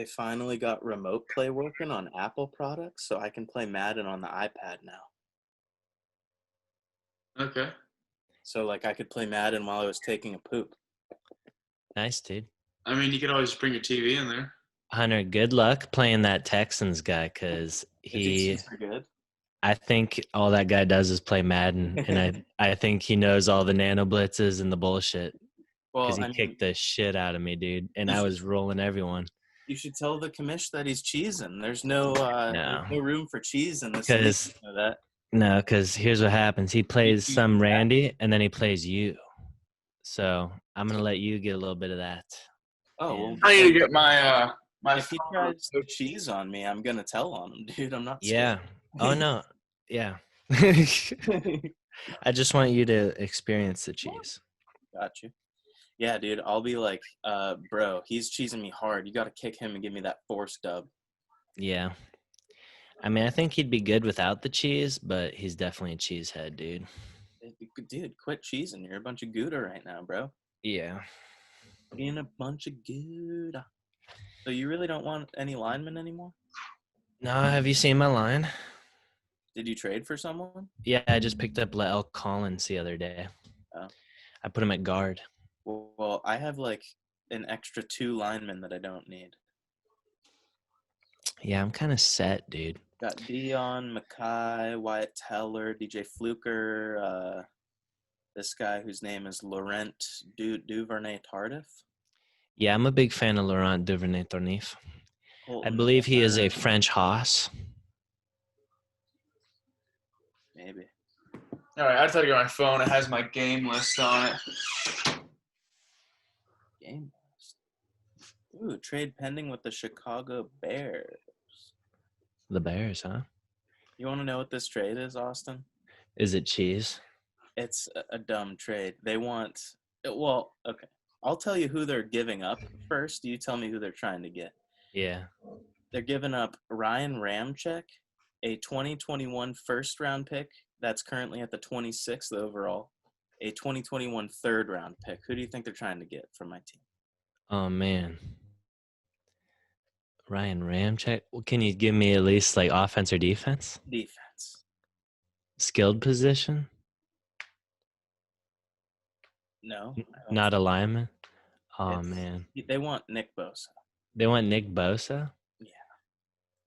They finally got remote play working on Apple products, so I can play Madden on the iPad now. Okay. So, like, I could play Madden while I was taking a poop. Nice, dude. I mean, you could always bring your TV in there. Hunter, good luck playing that Texans guy, because Is he good? I think all that guy does is play Madden, and I think he knows all the nano blitzes and the bullshit, because he kicked the shit out of me, dude, and I was rolling everyone. You should tell the commish that he's cheesing. There's no room for cheese in this league. You know that? No, because here's what happens. He plays some Randy, and then he plays you. So I'm going to let you get a little bit of that. Oh, well, I need to get my if he tries to cheese on me, I'm going to tell on him, dude. I'm not scared. Oh, no. Yeah. I just want you to experience the cheese. Got you. Yeah, dude. I'll be like, bro, he's cheesing me hard. You got to kick him and give me that force dub. Yeah. I mean, I think he'd be good without the cheese, but he's definitely a cheesehead, dude. Dude, quit cheesing. You're a bunch of Gouda right now, bro. Yeah. Being a bunch of Gouda. So you really don't want any linemen anymore? No, have you seen my line? Did you trade for someone? Yeah, I just picked up La'el Collins the other day. Oh. I put him at guard. Well, I have like an extra 2 linemen that I don't need. Yeah, I'm kind of set, dude. Got Dion, Mackay, Wyatt Teller, DJ Fluker, this guy whose name is Laurent Duvernay-Tardif. Yeah, I'm a big fan of Laurent Duvernay-Tardif. I believe he is a French hoss. Maybe. All right, I just had to get my phone. It has my game list on it. Game list. Ooh, trade pending with the Chicago Bears. The Bears, huh? You want to know what this trade is, Austin? Is it cheese? It's a dumb trade. They want – well, okay. I'll tell you who they're giving up first. You tell me who they're trying to get. Yeah. They're giving up Ryan Ramczyk, a 2021 first-round pick that's currently at the 26th overall, a 2021 third-round pick. Who do you think they're trying to get from my team? Oh, man. Ryan Ramczyk? Well, can you give me at least like offense or defense? Defense. Skilled position? No. Not a lineman? Oh, man. They want Nick Bosa. They want Nick Bosa? Yeah.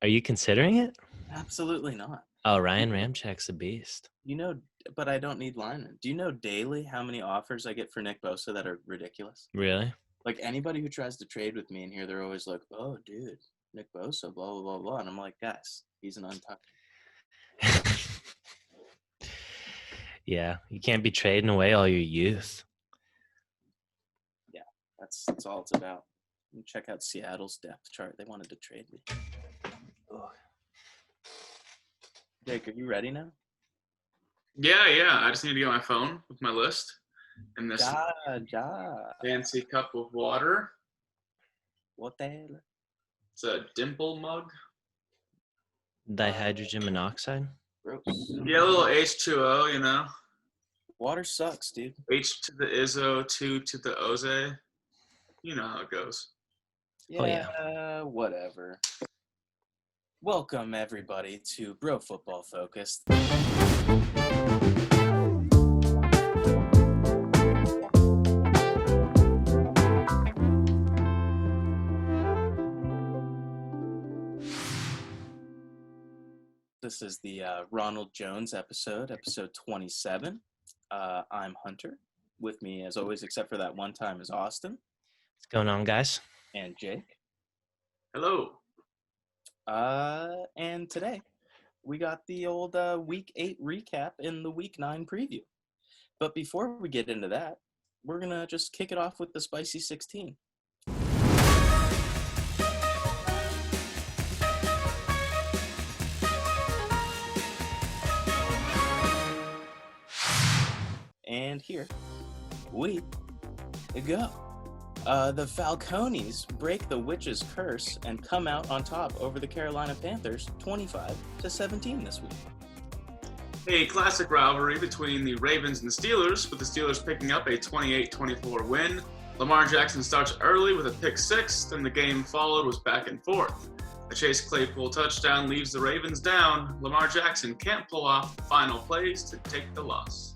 Are you considering it? Absolutely not. Oh, Ryan Ramczyk's a beast. You know, but I don't need linemen. Do you know daily how many offers I get for Nick Bosa that are ridiculous? Really? Like, anybody who tries to trade with me in here, they're always like, oh, dude, Nick Bosa, blah, blah, blah, blah. And I'm like, guys, he's an untouchable. Yeah, you can't be trading away all your youth. Yeah, that's all it's about. Check out Seattle's depth chart. They wanted to trade me. Ugh. Jake, are you ready now? Yeah. I just need to get my phone with my list and this fancy cup of water. What the hell? It's a dimple mug. Dihydrogen monoxide? Gross. Yeah, a little H2O, you know. Water sucks, dude. H to the Izzo, 2 to the Oze. You know how it goes. Yeah, whatever. Welcome, everybody, to Bro Football Focus. This is the Ronald Jones episode 27. I'm Hunter. With me, as always, except for that one time, is Austin. What's going on, guys? And Jake. Hello. And today, we got the old Week 8 recap in the Week 9 preview. But before we get into that, we're going to just kick it off with the Spicy 16. And here we go. The Falcones break the witch's curse and come out on top over the Carolina Panthers 25-17 this week. A classic rivalry between the Ravens and the Steelers, with the Steelers picking up a 28-24 win Lamar Jackson starts early with a pick six, then the game followed was back and forth. A Chase Claypool touchdown leaves the Ravens down. Lamar Jackson can't pull off the final plays to take the loss.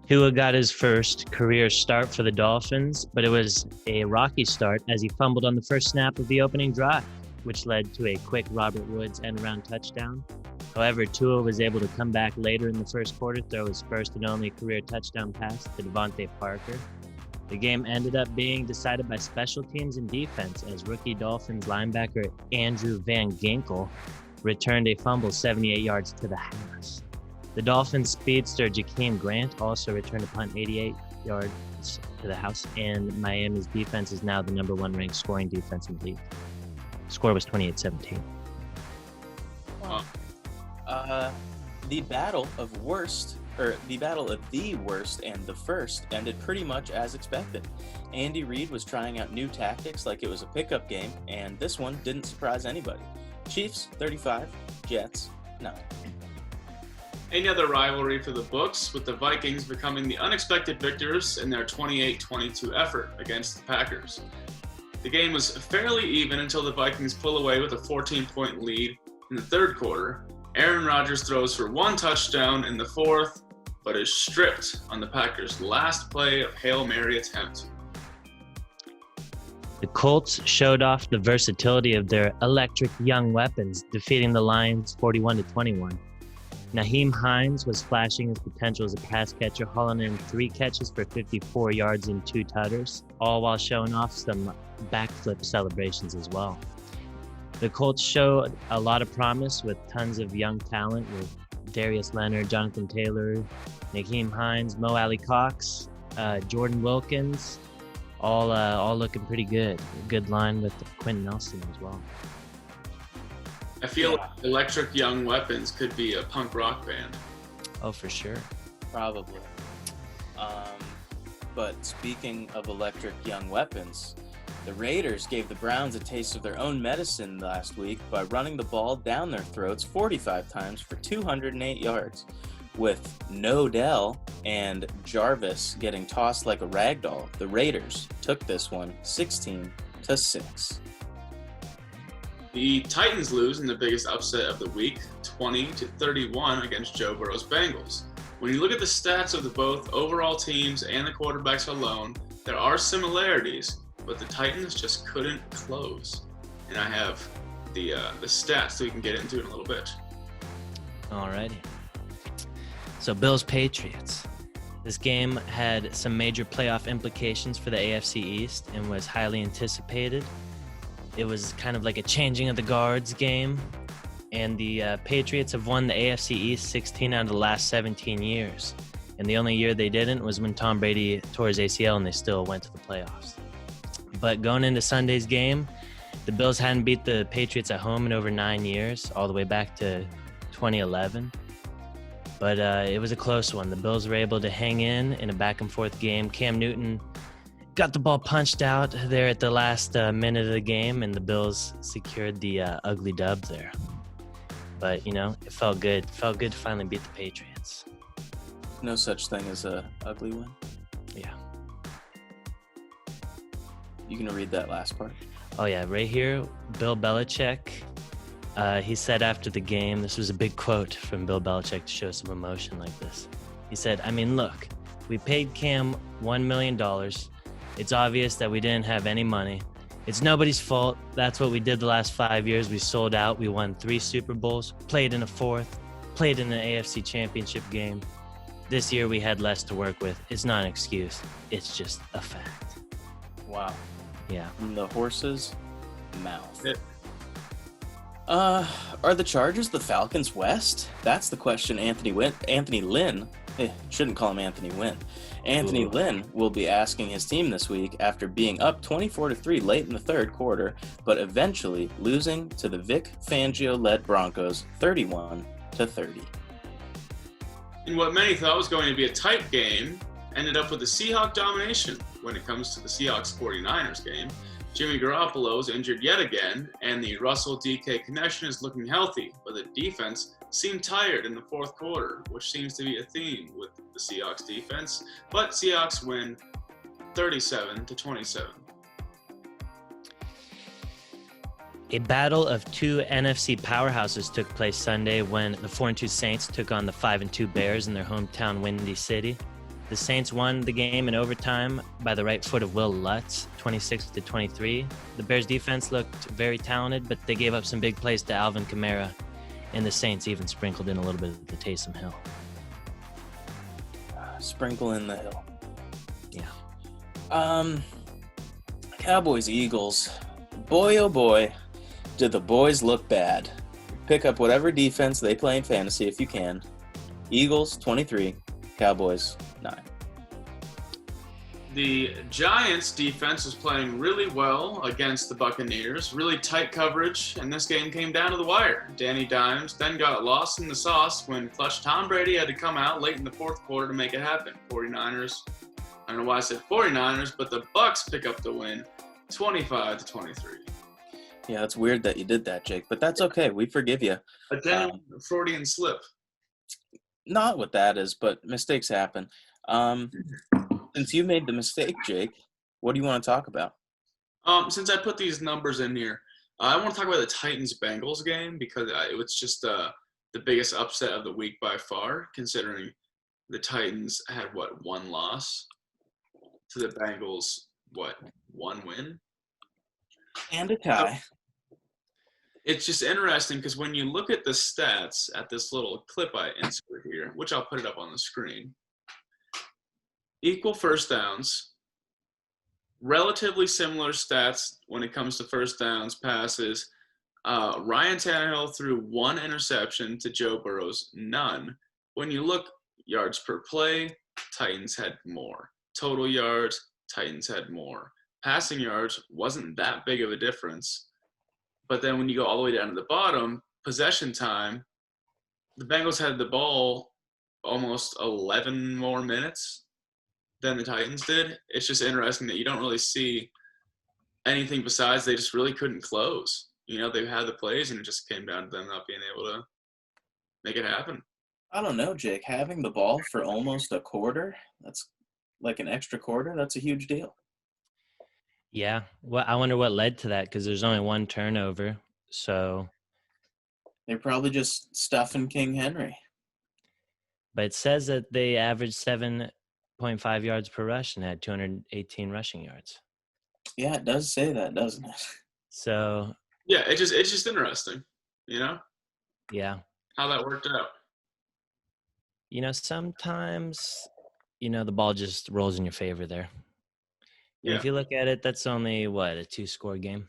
Tua got his first career start for the Dolphins, but it was a rocky start as he fumbled on the first snap of the opening drive, which led to a quick Robert Woods end-around touchdown. However, Tua was able to come back later in the first quarter, throw his first and only career touchdown pass to Devontae Parker. The game ended up being decided by special teams and defense as rookie Dolphins linebacker Andrew Van Ginkel returned a fumble 78 yards to the house. The Dolphins speedster Jakeem Grant also returned a punt 88 yards to the house, and Miami's defense is now the number one ranked scoring defense in the league. The score was 28-17. Wow. The battle of the worst and the first ended pretty much as expected. Andy Reid was trying out new tactics like it was a pickup game, and this one didn't surprise anybody. Chiefs 35, Jets 9. Another rivalry for the books, with the Vikings becoming the unexpected victors in their 28-22 effort against the Packers. The game was fairly even until the Vikings pull away with a 14-point lead in the third quarter. Aaron Rodgers throws for one touchdown in the fourth, but is stripped on the Packers' last play of Hail Mary attempt. The Colts showed off the versatility of their electric young weapons, defeating the Lions 41-21. Nyheim Hines was flashing his potential as a pass catcher, hauling in 3 catches for 54 yards and 2 tutters, all while showing off some backflip celebrations as well. The Colts showed a lot of promise with tons of young talent with Darius Leonard, Jonathan Taylor, Nyheim Hines, Mo Alley-Cox, Jordan Wilkins, all looking pretty good. A good line with Quentin Nelson as well. I feel like Electric Young Weapons could be a punk rock band. Oh, for sure. Probably. But speaking of Electric Young Weapons, the Raiders gave the Browns a taste of their own medicine last week by running the ball down their throats 45 times for 208 yards, with Nodell and Jarvis getting tossed like a ragdoll. The Raiders took this one 16-6. The Titans lose in the biggest upset of the week, 20-31 against Joe Burrow's Bengals. When you look at the stats of the both overall teams and the quarterbacks alone, there are similarities, but the Titans just couldn't close. And I have the stats that we can get into in a little bit. Alrighty. So Bills-Patriots. This game had some major playoff implications for the AFC East and was highly anticipated. It was kind of like a changing of the guards game, and the Patriots have won the AFC East 16 out of the last 17 years. And the only year they didn't was when Tom Brady tore his ACL and they still went to the playoffs. But going into Sunday's game, the Bills hadn't beat the Patriots at home in over 9 years, all the way back to 2011. But it was a close one. The Bills were able to hang in a back-and-forth game. Cam Newton got the ball punched out there at the last minute of the game, and the Bills secured the ugly dub there. But, you know, it felt good. It felt good to finally beat the Patriots. No such thing as a ugly win. Yeah. You gonna read that last part? Oh, yeah. Right here, Bill Belichick. He said after the game, this was a big quote from Bill Belichick to show some emotion like this. He said, I mean, look, we paid Cam $1 million. It's obvious that we didn't have any money. It's nobody's fault. That's what we did the last 5 years. We sold out. We won 3 Super Bowls, played in a 4th, played in an AFC Championship game. This year we had less to work with. It's not an excuse. It's just a fact. Wow. Yeah. From the horse's mouth. Are the Chargers the Falcons West? That's the question Anthony Lynn, shouldn't call him Anthony Wynn. Anthony Lynn will be asking his team this week after being up 24-3 late in the third quarter, but eventually losing to the Vic Fangio-led Broncos 31-30. In what many thought was going to be a tight game, ended up with a Seahawks domination when it comes to the Seahawks-49ers game. Jimmy Garoppolo is injured yet again, and the Russell-DK connection is looking healthy, but the defense seemed tired in the fourth quarter, which seems to be a theme with the Seahawks defense. But Seahawks win 37-27. A battle of two NFC powerhouses took place Sunday when the 4-2 Saints took on the 5-2 Bears in their hometown Windy City. The Saints won the game in overtime by the right foot of Will Lutz, 26-23. The Bears defense looked very talented, but they gave up some big plays to Alvin Kamara, and the Saints even sprinkled in a little bit of the Taysom Hill. Sprinkle in the hill. Yeah. Cowboys, Eagles. Boy, oh boy, did the boys look bad. Pick up whatever defense they play in fantasy if you can. Eagles, 23. Cowboys, 9. The Giants defense was playing really well against the Buccaneers. Really tight coverage, and this game came down to the wire. Danny Dimes then got lost in the sauce when clutch Tom Brady had to come out late in the fourth quarter to make it happen. 49ers, I don't know why I said 49ers, but the Bucs pick up the win, 25-23. Yeah, it's weird that you did that, Jake, but that's okay. We forgive you. A damn Freudian slip. Not what that is, but mistakes happen. Since you made the mistake, Jake, what do you want to talk about? Since I put these numbers in here, I want to talk about the Titans-Bengals game because it was just the biggest upset of the week by far, considering the Titans had, one loss to the Bengals, one win? And a tie. It's just interesting because when you look at the stats at this little clip I insert here, which I'll put it up on the screen, equal first downs, relatively similar stats when it comes to first downs, passes. Ryan Tannehill threw 1 interception to Joe Burrow's none. When you look yards per play, Titans had more. Total yards, Titans had more. Passing yards wasn't that big of a difference. But then when you go all the way down to the bottom, possession time, the Bengals had the ball almost 11 more minutes than the Titans did. It's just interesting that you don't really see anything besides they just really couldn't close. You know, they had the plays, and it just came down to them not being able to make it happen. I don't know, Jake. Having the ball for almost a quarter, that's like an extra quarter, that's a huge deal. Yeah. Well, I wonder what led to that because there's only 1 turnover. So, They're probably just stuffing King Henry. but it says that they averaged 7.5 yards per rush and had 218 rushing yards. Yeah, it does say that, doesn't it? So, Yeah, it's just interesting, you know, yeah. how that worked out. Sometimes, the ball just rolls in your favor there. And Yeah. if you look at it, that's only, a 2-score game.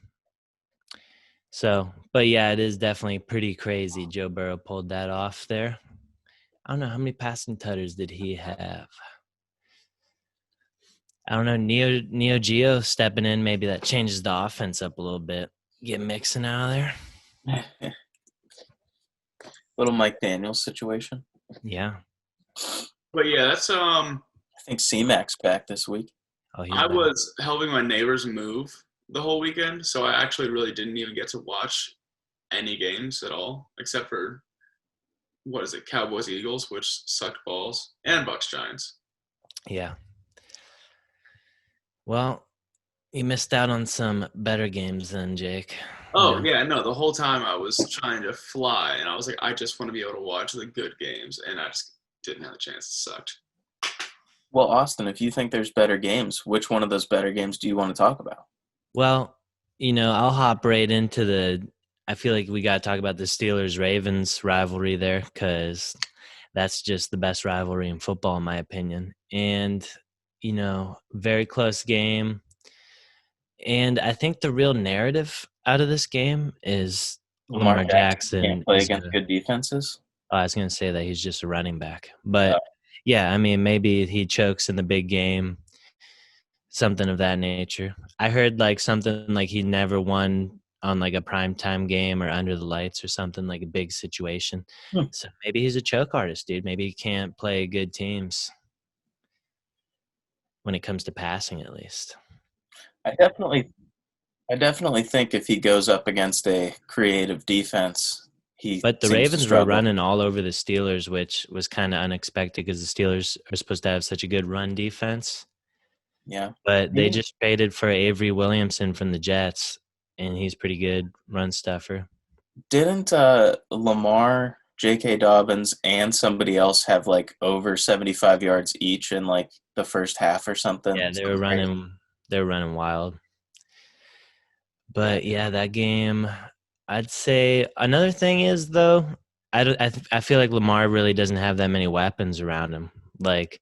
So, but yeah, it is definitely pretty crazy. Joe Burrow pulled that off there. I don't know, how many passing tutters did he have? I don't know, Neo Geo stepping in, maybe that changes the offense up a little bit. Get Mixon out of there. Little Mike Daniels situation. Yeah. But yeah, that's I think C-Mac's back this week. Oh, he's I back. was helping my neighbors move the whole weekend, so I actually really didn't even get to watch any games at all, except for Cowboys Eagles, which sucked balls, and Bucks Giants. Yeah. Well, you missed out on some better games then, Jake. Oh, yeah, no, the whole time I was trying to fly, and I was like, I just want to be able to watch the good games, and I just didn't have a chance. It sucked. Well, Austin, if you think there's better games, which one of those better games do you want to talk about? Well, I'll hop right into I feel like we got to talk about the Steelers-Ravens rivalry there because that's just the best rivalry in football, in my opinion. And, very close game. And I think the real narrative out of this game is Lamar Jackson can't play against good defenses. I was going to say that he's just a running back. But, yeah, I mean, maybe he chokes in the big game, something of that nature. I heard, something like he never won on, a primetime game or under the lights or something, like a big situation. So maybe he's a choke artist, dude. Maybe he can't play good teams when it comes to passing, at least. I definitely think if he goes up against a creative defense, But the Ravens were running all over the Steelers, which was kind of unexpected because the Steelers are supposed to have such a good run defense. Yeah. But they Yeah. just traded for Avery Williamson from the Jets, and he's pretty good run stuffer. Didn't Lamar, J.K. Dobbins, and somebody else have like over 75 yards each in like the first half or something? Yeah, they were running wild. But yeah, that game, I'd say another thing is though, I feel like Lamar really doesn't have that many weapons around him. Like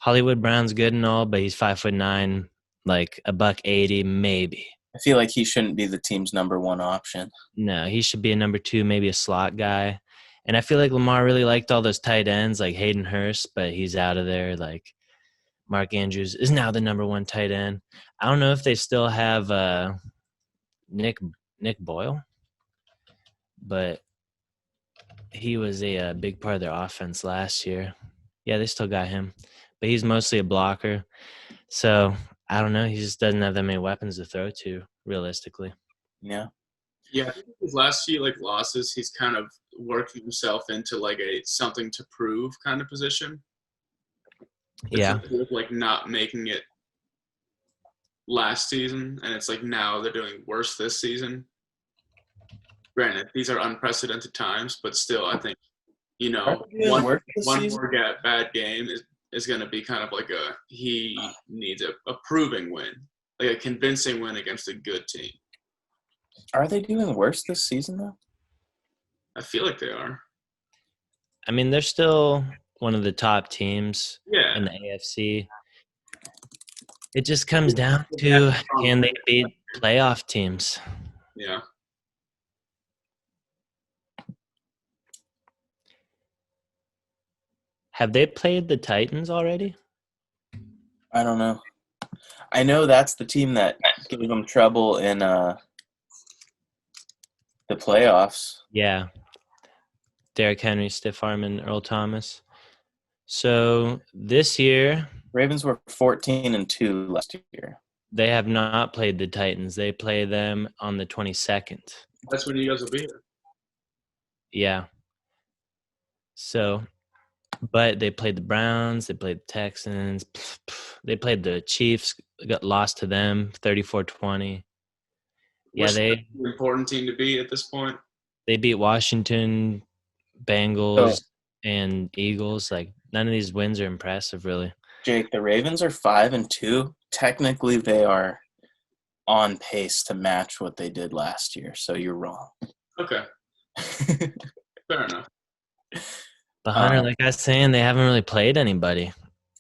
Hollywood Brown's good and all, but he's 5'9", like a $180 maybe. I feel like he shouldn't be the team's number one option. No, he should be a number 2, maybe a slot guy. And I feel like Lamar really liked all those tight ends like Hayden Hurst, but he's out of there. Like Mark Andrews is now the number 1 tight end. I don't know if they still have Nick Boyle, but he was a big part of their offense last year. Yeah, they still got him, but he's mostly a blocker. So I don't know. He just doesn't have that many weapons to throw to, realistically. Yeah. Yeah, I think his last few losses, he's kind of working himself into like a something to prove kind of position. Yeah. It's like not making it last season, and it's like now they're doing worse this season. Granted, these are unprecedented times, but still, I think one more bad game is going to be kind of like he needs a proving win, like a convincing win against a good team. Are they doing worse this season though? I feel like they are. I mean, they're still one of the top teams in the AFC. It just comes down to can they beat playoff teams? Yeah. Have they played the Titans already? I don't know. I know that's the team that gave them trouble in the playoffs. Yeah. Derrick Henry, stiff arm, and Earl Thomas. So this year, Ravens were 14-2 last year. They have not played the Titans. They play them on the 22nd. That's when you guys will be here. Yeah. So, but they played the Browns. They played the Texans. They played the Chiefs. Got lost to them, 34-20. Yeah, the important team to beat at this point. They beat Washington, Bengals, and Eagles. Like none of these wins are impressive, really. Jake, the Ravens are 5-2. Technically, they are on pace to match what they did last year. So you're wrong. Okay. Fair enough. But Hunter, like I was saying, they haven't really played anybody.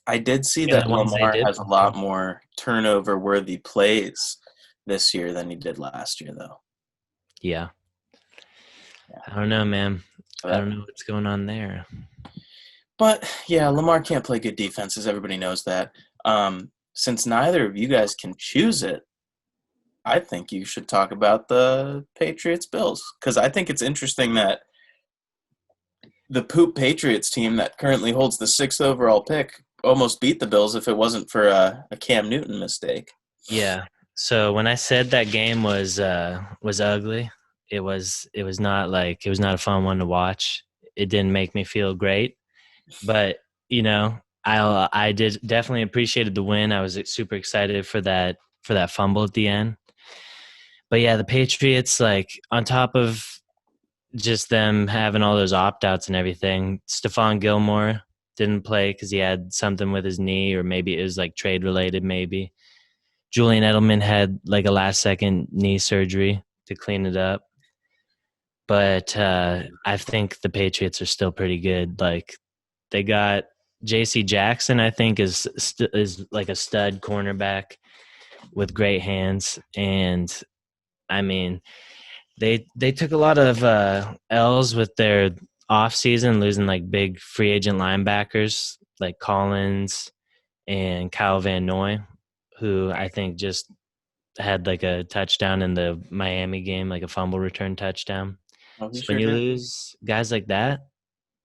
I did see that Lamar has a lot more turnover-worthy plays this year than he did last year, though. Yeah. I don't know, man. I don't know what's going on there. But, yeah, Lamar can't play good defenses. Everybody knows that. Since neither of you guys can choose it, I think you should talk about the Patriots-Bills. Because I think it's interesting that the poop Patriots team that currently holds the 6th overall pick almost beat the Bills if it wasn't for a Cam Newton mistake. Yeah. So when I said that game was ugly, it was not a fun one to watch. It didn't make me feel great, but I did definitely appreciated the win. I was super excited for that fumble at the end. But yeah, the Patriots, like on top of just them having all those opt-outs and everything, Stephon Gilmore didn't play because he had something with his knee, or maybe it was like trade related. Maybe Julian Edelman had like a last-second knee surgery to clean it up. But I think the Patriots are still pretty good. Like they got J.C. Jackson, I think, is like a stud cornerback with great hands. And I mean, they took a lot of L's with their offseason, losing like big free agent linebackers like Collins and Kyle Van Noy, who I think just had like a touchdown in the Miami game, like a fumble return touchdown. So when you lose guys like that,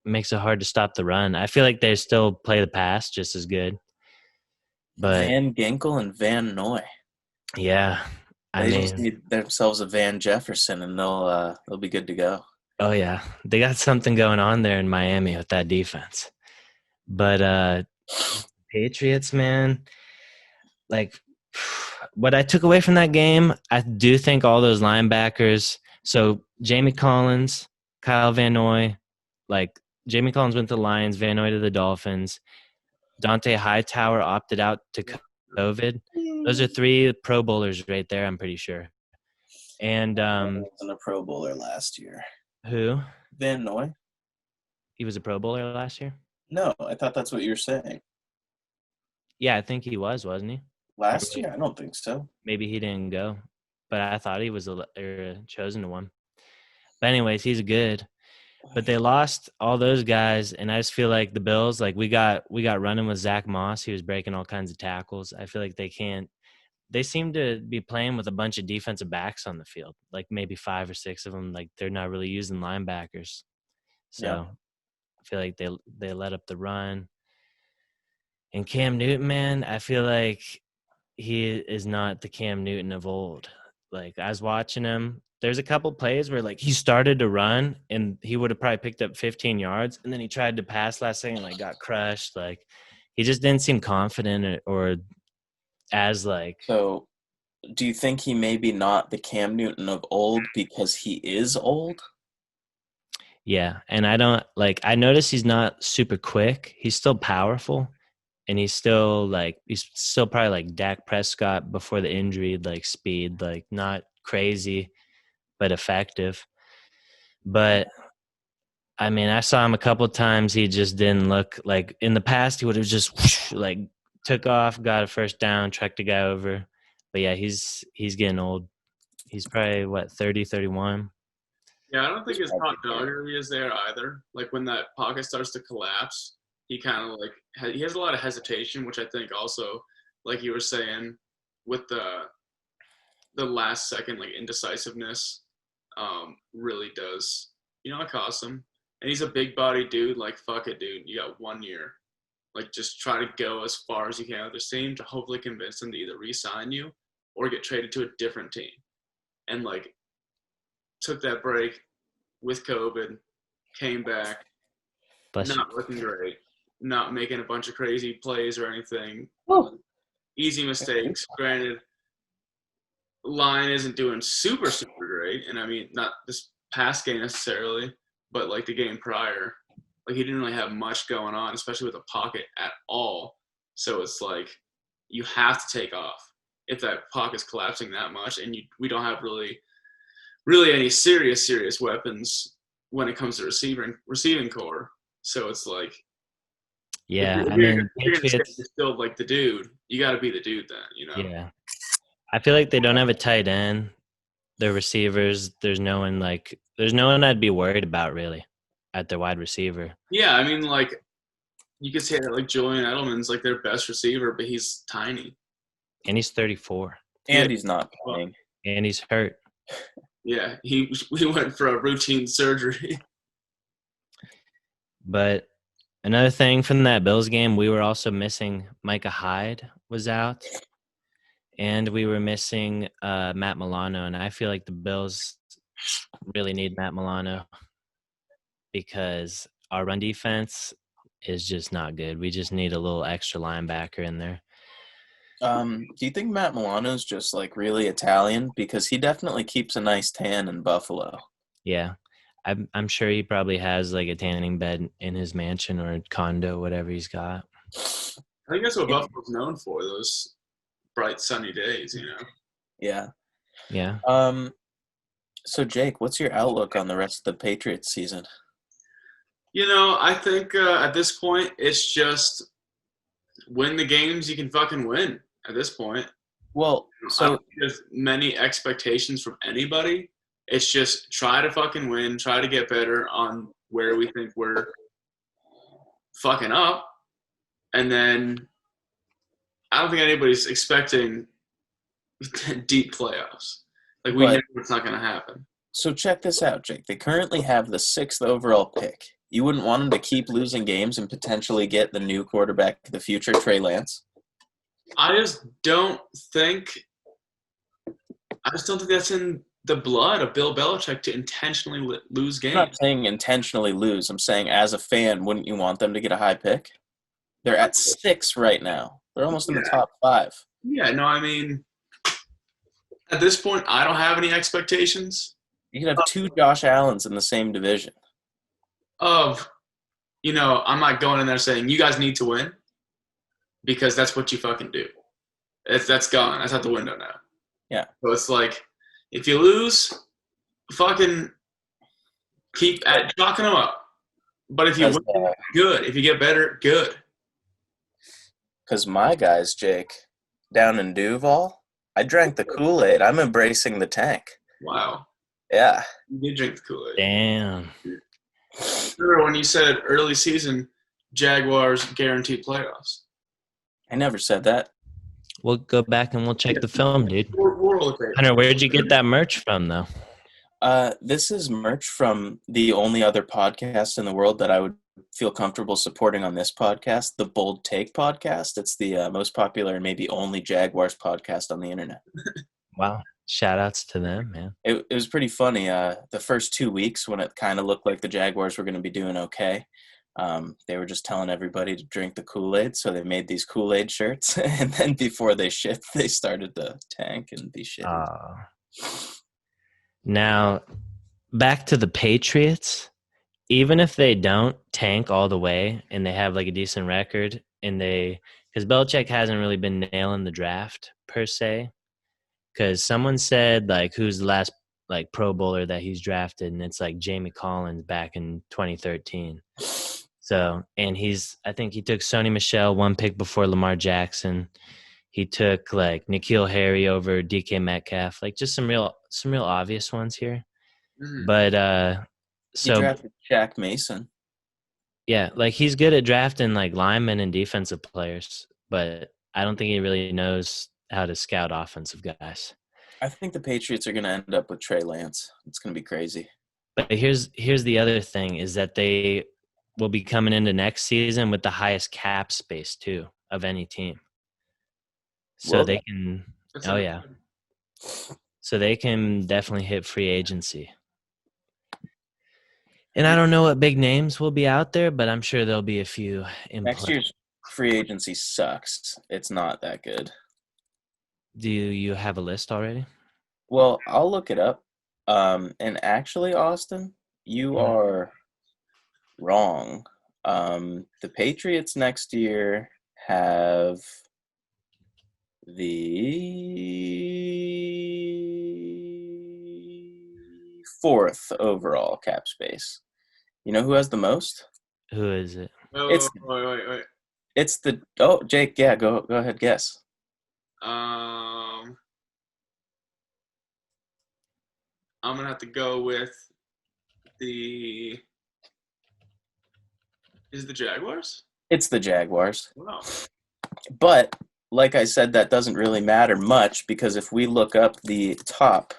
it makes it hard to stop the run. I feel like they still play the pass just as good. But Van Ginkel and Van Noy. Yeah. They just need themselves a Van Jefferson, and they'll be good to go. Oh, yeah. They got something going on there in Miami with that defense. But Patriots, man, like what I took away from that game, I do think all those linebackers. So Jamie Collins, Kyle Van Noy, like Jamie Collins went to the Lions, Van Noy to the Dolphins. Dante Hightower opted out to COVID. Those are 3 Pro Bowlers right there, I'm pretty sure. And wasn't a Pro Bowler last year. who? Van Noy? He was a Pro Bowler last year? No, I thought that's what you were saying. Yeah, I think he was, wasn't he? Last year? I don't think so. Maybe he didn't go, but I thought he was chosen to one. But anyways, he's good. But they lost all those guys, and I just feel like the Bills, like we got running with Zach Moss. He was breaking all kinds of tackles. I feel like they seem to be playing with a bunch of defensive backs on the field, like maybe 5 or 6 of them. Like they're not really using linebackers. So Yeah. I feel like they let up the run. And Cam Newton, man, I feel like he is not the Cam Newton of old. Like I was watching him. There's a couple plays where like he started to run and he would have probably picked up 15 yards, and then he tried to pass last second, like got crushed. Like he just didn't seem confident or as like. So, do you think he may be not the Cam Newton of old because he is old? Yeah, and I notice he's not super quick. He's still powerful, and he's still probably like Dak Prescott before the injury, like speed, like not crazy, but effective. But I mean, I saw him a couple times. He just didn't look like in the past. He would have just whoosh, like took off, got a first down, trucked a guy over. But yeah, he's getting old. He's probably 30, 31. Yeah, I don't think his hot doggery is there either. Like when that pocket starts to collapse, he kind of like he has a lot of hesitation, which I think also, like you were saying, with the last second like indecisiveness, really does it cost him. And he's a big body dude. Like fuck it, dude. You got 1 year. Like just try to go as far as you can with this team to hopefully convince them to either re-sign you or get traded to a different team. And like took that break with COVID, came back, not looking great, not making a bunch of crazy plays or anything. Oh. Easy mistakes. Granted, line isn't doing super, super great. And I mean, not this past game necessarily, but like the game prior, like he didn't really have much going on, especially with a pocket at all. So it's like you have to take off if that pocket's collapsing that much, and we don't have really any serious weapons when it comes to receiving core. So it's like, yeah, if I mean, you're still like the dude, you got to be the dude then, Yeah, I feel like they don't have a tight end. Their receivers, there's no one I'd be worried about really at their wide receiver. Yeah, I mean, like you could say that like Julian Edelman's like their best receiver, but he's tiny. And he's 34. And he's not playing. And he's hurt. Yeah, we went for a routine surgery. But another thing from that Bills game, we were also missing Micah Hyde was out. And we were missing Matt Milano. And I feel like the Bills really need Matt Milano because our run defense is just not good. We just need a little extra linebacker in there. Do you think Matt Milano's just like really Italian? Because he definitely keeps a nice tan in Buffalo. Yeah. I'm sure he probably has like a tanning bed in his mansion or condo, whatever he's got. I think that's what Buffalo's known for, those bright sunny days, Yeah. Yeah. So Jake, what's your outlook on the rest of the Patriots season? I think at this point it's just win the games you can fucking win at this point. Well, I don't think there's many expectations from anybody. It's just try to fucking win, try to get better on where we think we're fucking up. And then I don't think anybody's expecting deep playoffs. Like we know it's not going to happen. So check this out, Jake. They currently have the 6th overall pick. You wouldn't want them to keep losing games and potentially get the new quarterback of the future, Trey Lance? I just don't think that's in the blood of Bill Belichick to intentionally lose games. I'm not saying intentionally lose. I'm saying as a fan, wouldn't you want them to get a high pick? They're at 6 right now. They're almost in the top 5. Yeah, no, I mean, at this point, I don't have any expectations You could have two Josh Allens in the same division. of, I'm not going in there saying you guys need to win because that's what you fucking do. That's gone. That's out the window now. Yeah. So it's like, if you lose, fucking keep at chalking them up. But if you win, good. If you get better, good. Because my guys, Jake, down in Duval, I drank the Kool-Aid. I'm embracing the tank. Wow. Yeah. You did drink the Kool-Aid. Damn. Remember when you said early season Jaguars guaranteed playoffs? I never said that. We'll go back and we'll check the film, dude. We'll look at it. Hunter, where'd you get that merch from, though? This is merch from the only other podcast in the world that I would feel comfortable supporting on this podcast, the Bold Take podcast. It's the most popular and maybe only Jaguars podcast on the internet. Wow. Shout outs to them, man. It was pretty funny. The first 2 weeks when it kind of looked like the Jaguars were going to be doing okay, they were just telling everybody to drink the Kool-Aid, so they made these Kool-Aid shirts. And then before they shipped, they started to tank and be shit. Now, back to the Patriots. Even if they don't tank all the way and they have like a decent record, and because Belichick hasn't really been nailing the draft per se, because someone said like who's the last like Pro Bowler that he's drafted, and it's like Jamie Collins back in 2013. So, and I think he took Sony Michel one pick before Lamar Jackson. He took like N'Keal Harry over DK Metcalf, like just some real obvious ones here. Mhm. But He drafted Shaq Mason. yeah, like he's good at drafting like linemen and defensive players, but I don't think he really knows how to scout offensive guys. I think the Patriots are going to end up with Trey Lance. It's going to be crazy. But here's the other thing is that they will be coming into next season with the highest cap space too of any team. So Well, they can That's oh yeah. So they can definitely hit free agency. And I don't know what big names will be out there, but I'm sure there'll be a few in next play. year's free agency sucks. It's not that good. Do you have a list already? Well, I'll look it up. And actually, Austin, you are wrong. The Patriots next year have the 4th overall cap space. You know who has the most? Who is it? Oh, It's- wait. It's Jake, yeah, go ahead, guess. I'm gonna have to go with the Jaguars. It's the Jaguars. Wow. But like I said, that doesn't really matter much because if we look up the top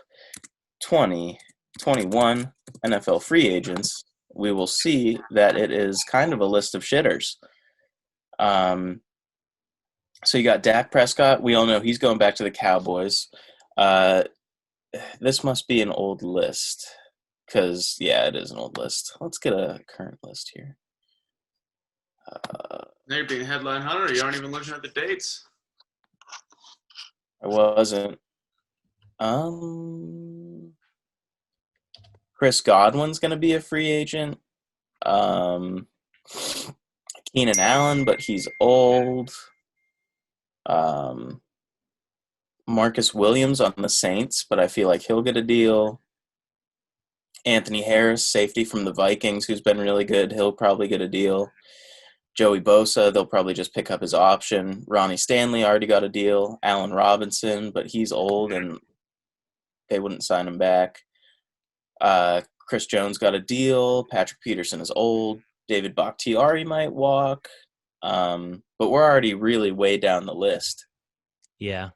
20, 21 NFL free agents, we will see that it is kind of a list of shitters. So you got Dak Prescott. We all know he's going back to the Cowboys. This must be an old list because, yeah, it is an old list. Let's get a current list here. Now you're being headline hunter. You aren't even looking at the dates. I wasn't. Chris Godwin's going to be a free agent. Keenan Allen, but he's old. Marcus Williams on the Saints, but I feel like he'll get a deal. Anthony Harris, safety from the Vikings, who's been really good. He'll probably get a deal. Joey Bosa, they'll probably just pick up his option. Ronnie Stanley already got a deal. Allen Robinson, but he's old and they wouldn't sign him back. Chris Jones got a deal. Patrick Peterson is old. David Bakhtiari might walk. But we're already really way down the list. Yeah.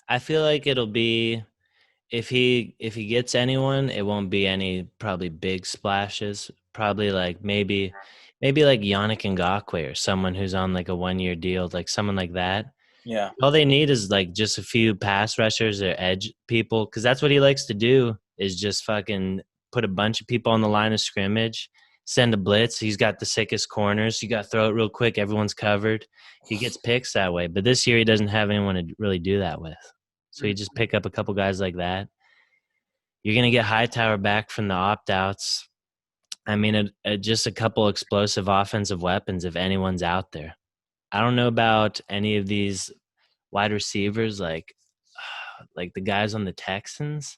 I feel like it'll be if he gets anyone, it won't be any probably big splashes. Probably like maybe like Yannick Ngakoue or someone who's on like a 1-year deal, like someone like that. Yeah. All they need is like just a few pass rushers or edge people, because that's what he likes to do is just fucking put a bunch of people on the line of scrimmage send a blitz. He's got the sickest corners. You got to throw it real quick. Everyone's covered. He gets picks that way. But this year he doesn't have anyone to really do that with. So you just pick up a couple guys like that. You're going to get Hightower back from the opt-outs. I mean, just a couple explosive offensive weapons if anyone's out there. I don't know about any of these wide receivers like the guys on the Texans.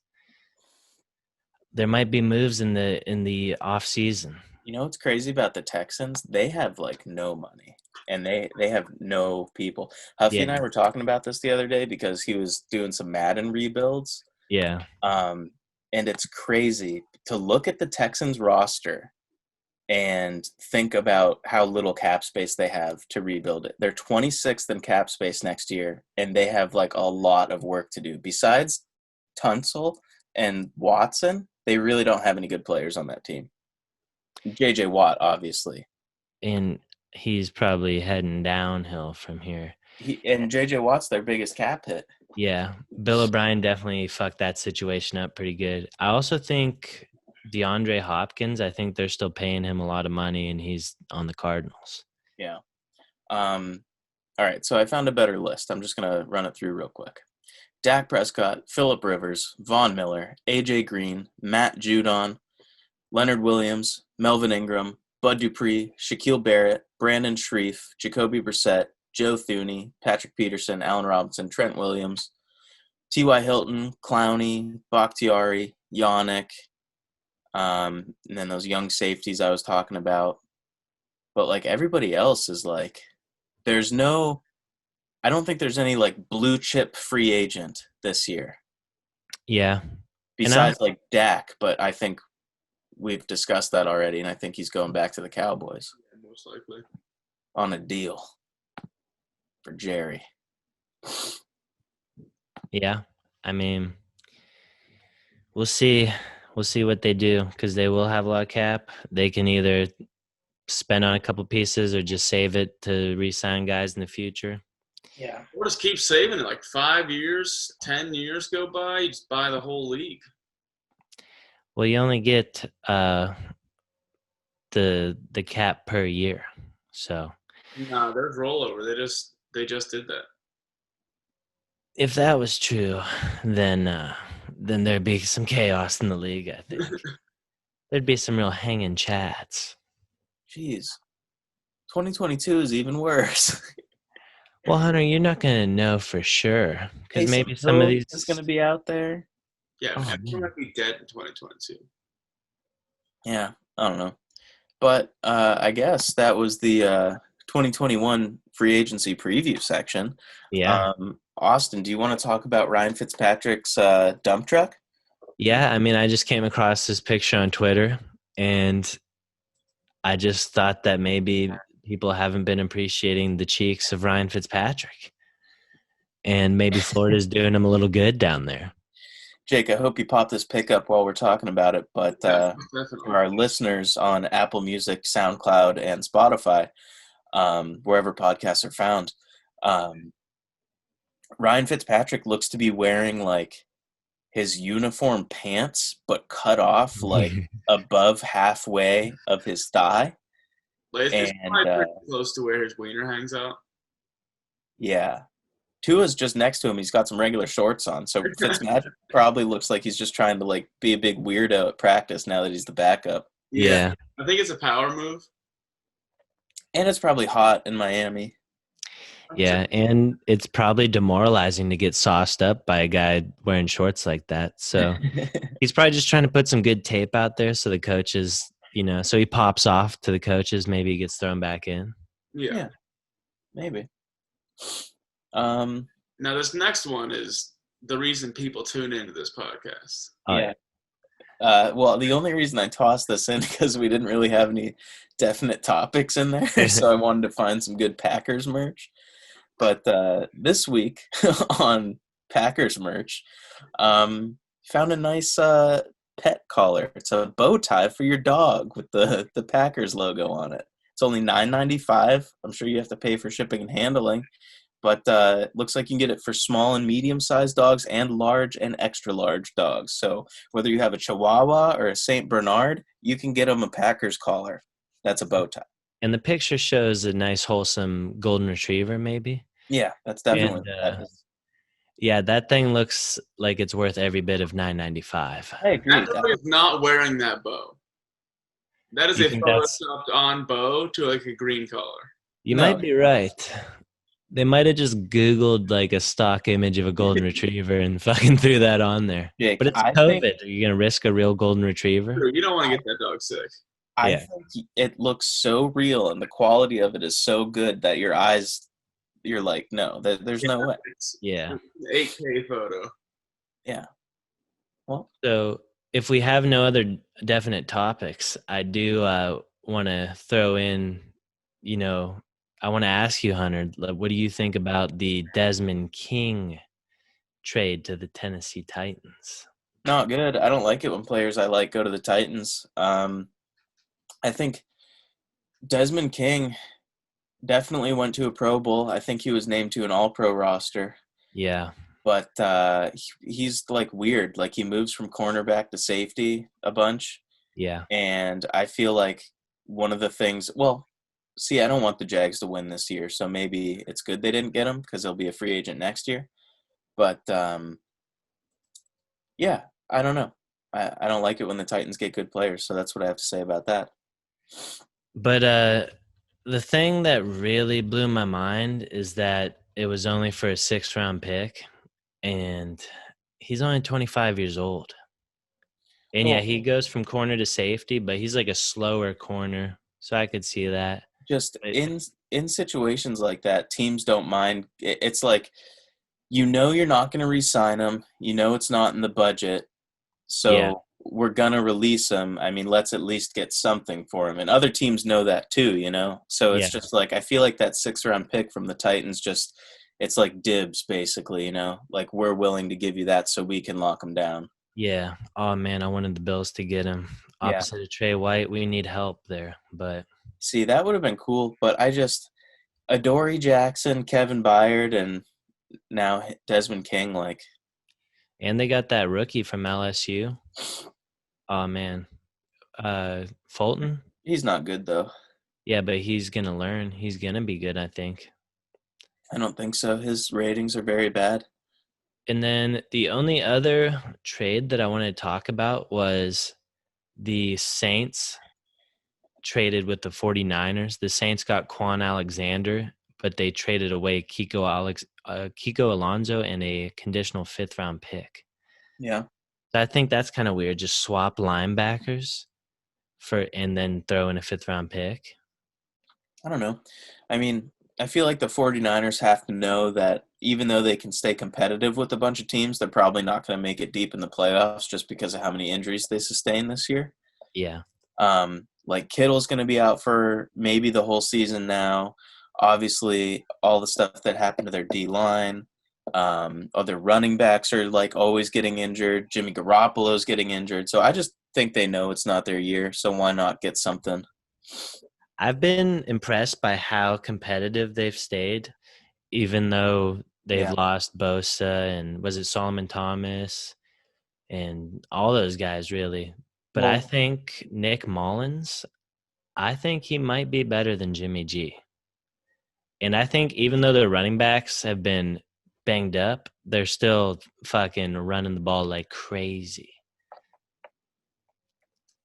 There might be moves in the off season. You know what's crazy about the Texans? They have like no money, and they have no people. Huffy and I were talking about this the other day because he was doing some Madden rebuilds. Yeah. And it's crazy to look at the Texans roster and think about how little cap space they have to rebuild it. They're 26th in cap space next year, and they have like a lot of work to do. Besides Tunsil and Watson, they really don't have any good players on that team. J.J. Watt, obviously. And he's probably heading downhill from here. And J.J. Watt's their biggest cap hit. Yeah. Bill O'Brien definitely fucked that situation up pretty good. I also think DeAndre Hopkins, I think they're still paying him a lot of money, and he's on the Cardinals. Yeah. All right, so I found a better list. I'm just going to run it through real quick. Dak Prescott, Phillip Rivers, Von Miller, A.J. Green, Matt Judon, Leonard Williams, Melvin Ingram, Bud Dupree, Shaquille Barrett, Brandon Shreve, Jacoby Brissett, Joe Thuney, Patrick Peterson, Allen Robinson, Trent Williams, T.Y. Hilton, Clowney, Bakhtiari, Yannick, and then those young safeties I was talking about. But, like, everybody else is, like, I don't think there's any, like, blue-chip free agent this year. Yeah. Besides, like, Dak, but I think we've discussed that already, and I think he's going back to the Cowboys. Yeah, most likely. On a deal for Jerry. Yeah. I mean, we'll see. We'll see what they do because they will have a lot of cap. They can either spend on a couple pieces or just save it to re-sign guys in the future. Yeah. Or just keep saving it. Like 5 years, 10 years go by, you just buy the whole league. Well, you only get the cap per year. So No, there's rollover. They just did that. if that was true, then thered be some chaos in the league, I think. There'd be some real hanging chats. Jeez. 2022 is even worse. Well, Hunter, you're not going to know for sure because maybe some of these is going to be out there. Yeah, Oh, everyone might be dead in 2022. Yeah, I don't know. But I guess that was the 2021 free agency preview section. Yeah. Austin, do you want to talk about Ryan Fitzpatrick's dump truck? Yeah, I mean, I just came across this picture on Twitter, and I just thought that maybe people haven't been appreciating the cheeks of Ryan Fitzpatrick. And maybe Florida's doing him a little good down there. Jake, I hope you pop this pick up while we're talking about it. But for our listeners on Apple Music, SoundCloud, and Spotify, wherever podcasts are found, Ryan Fitzpatrick looks to be wearing like his uniform pants, but cut off like above halfway of his thigh. Like, it's probably pretty close to where his wiener hangs out. Yeah. Tua's just next to him. He's got some regular shorts on. So Fitzmagic probably looks like he's just trying to like be a big weirdo at practice now that he's the backup. Yeah. I think it's a power move. And it's probably hot in Miami. Yeah, and it's probably demoralizing to get sauced up by a guy wearing shorts like that. So he's probably just trying to put some good tape out there so the coaches, so he pops off to the coaches. Maybe he gets thrown back in. Yeah. Maybe. Now, this next one is the reason people tune into this podcast. Yeah. Well, the only reason I tossed this in because we didn't really have any definite topics in there, so I wanted to find some good Packers merch. But this week on Packers merch, found a nice pet collar. It's a bow tie for your dog with the Packers logo on it. It's only $9.95. I'm sure you have to pay for shipping and handling. but looks like you can get it for small and medium-sized dogs and large and extra large dogs. So whether you have a Chihuahua or a Saint Bernard, you can get them a Packers collar. That's a bow tie. And the picture shows a nice, wholesome golden retriever, maybe. Yeah, that's definitely And what that is. yeah, that thing looks like it's worth every bit of $9.95. I agree. That dog is not wearing that bow. That is You a think that's- photoshopped on bow to like a green collar. You No. might be right. They might have just Googled like a stock image of a golden retriever and fucking threw that on there. Jake, But it's I COVID. think- Are you gonna risk a real golden retriever? You don't want to get that dog sick. I Yeah. think it looks so real and the quality of it is so good that you're like, no, there's no way. It's Yeah. an 8K photo. Well, So if we have no other definite topics, I do want to throw in, I want to ask you, Hunter, what do you think about the Desmond King trade to the Tennessee Titans? not good. I don't like it when players I like go to the Titans. I think Desmond King definitely went to a Pro Bowl. I think he was named to an All-Pro roster. Yeah. But he's like weird. Like he moves from cornerback to safety a bunch. Yeah. And I feel like one of the things – well, see, I don't want the Jags to win this year, so maybe it's good they didn't get him because he'll be a free agent next year. But, yeah, I don't know. I don't like it when the Titans get good players, so that's what I have to say about that. But the thing that really blew my mind is that it was only for a 6th-round pick, and he's only 25 years old. And yeah, Well- he goes from corner to safety, but he's like a slower corner, so I could see that. Just Right. in situations like that, teams don't mind. It's like you're not going to re-sign him. It's not in the budget, so Yeah. we're going to release him. I mean, let's at least get something for him. And other teams know that too, So it's Yeah. just like I feel like that 6th-round pick from the Titans it's like dibs basically, Like we're willing to give you that so we can lock him down. Yeah. Oh man, I wanted the Bills to get him. Yeah. Opposite of Trey White, we need help there. But See, that would have been cool, but Adoree Jackson, Kevin Byard, and now Desmond King, and they got that rookie from LSU. Oh man. Fulton? he's not good though. Yeah, but he's gonna learn. He's gonna be good, I think. I don't think so. His ratings are very bad. And then the only other trade that I wanted to talk about was the Saints traded with the 49ers. The Saints got Quan Alexander, but they traded away Kiko Alonso and a conditional 5th-round pick. Yeah. So I think that's kind of weird. Just swap linebackers and then throw in a 5th-round pick. I don't know. I mean, I feel like the 49ers have to know that even though they can stay competitive with a bunch of teams, they're probably not going to make it deep in the playoffs just because of how many injuries they sustain this year. Yeah. Like Kittle's going to be out for maybe the whole season now. Obviously, all the stuff that happened to their D-line. Other running backs are like always getting injured. Jimmy Garoppolo's getting injured. So I just think they know it's not their year. So why not get something? I've been impressed by how competitive they've stayed, even though they've lost Bosa and was it Solomon Thomas and all those guys really. But I Well- think Nick Mullins, I think he might be better than Jimmy G. And I think even though their running backs have been banged up, they're still fucking running the ball like crazy.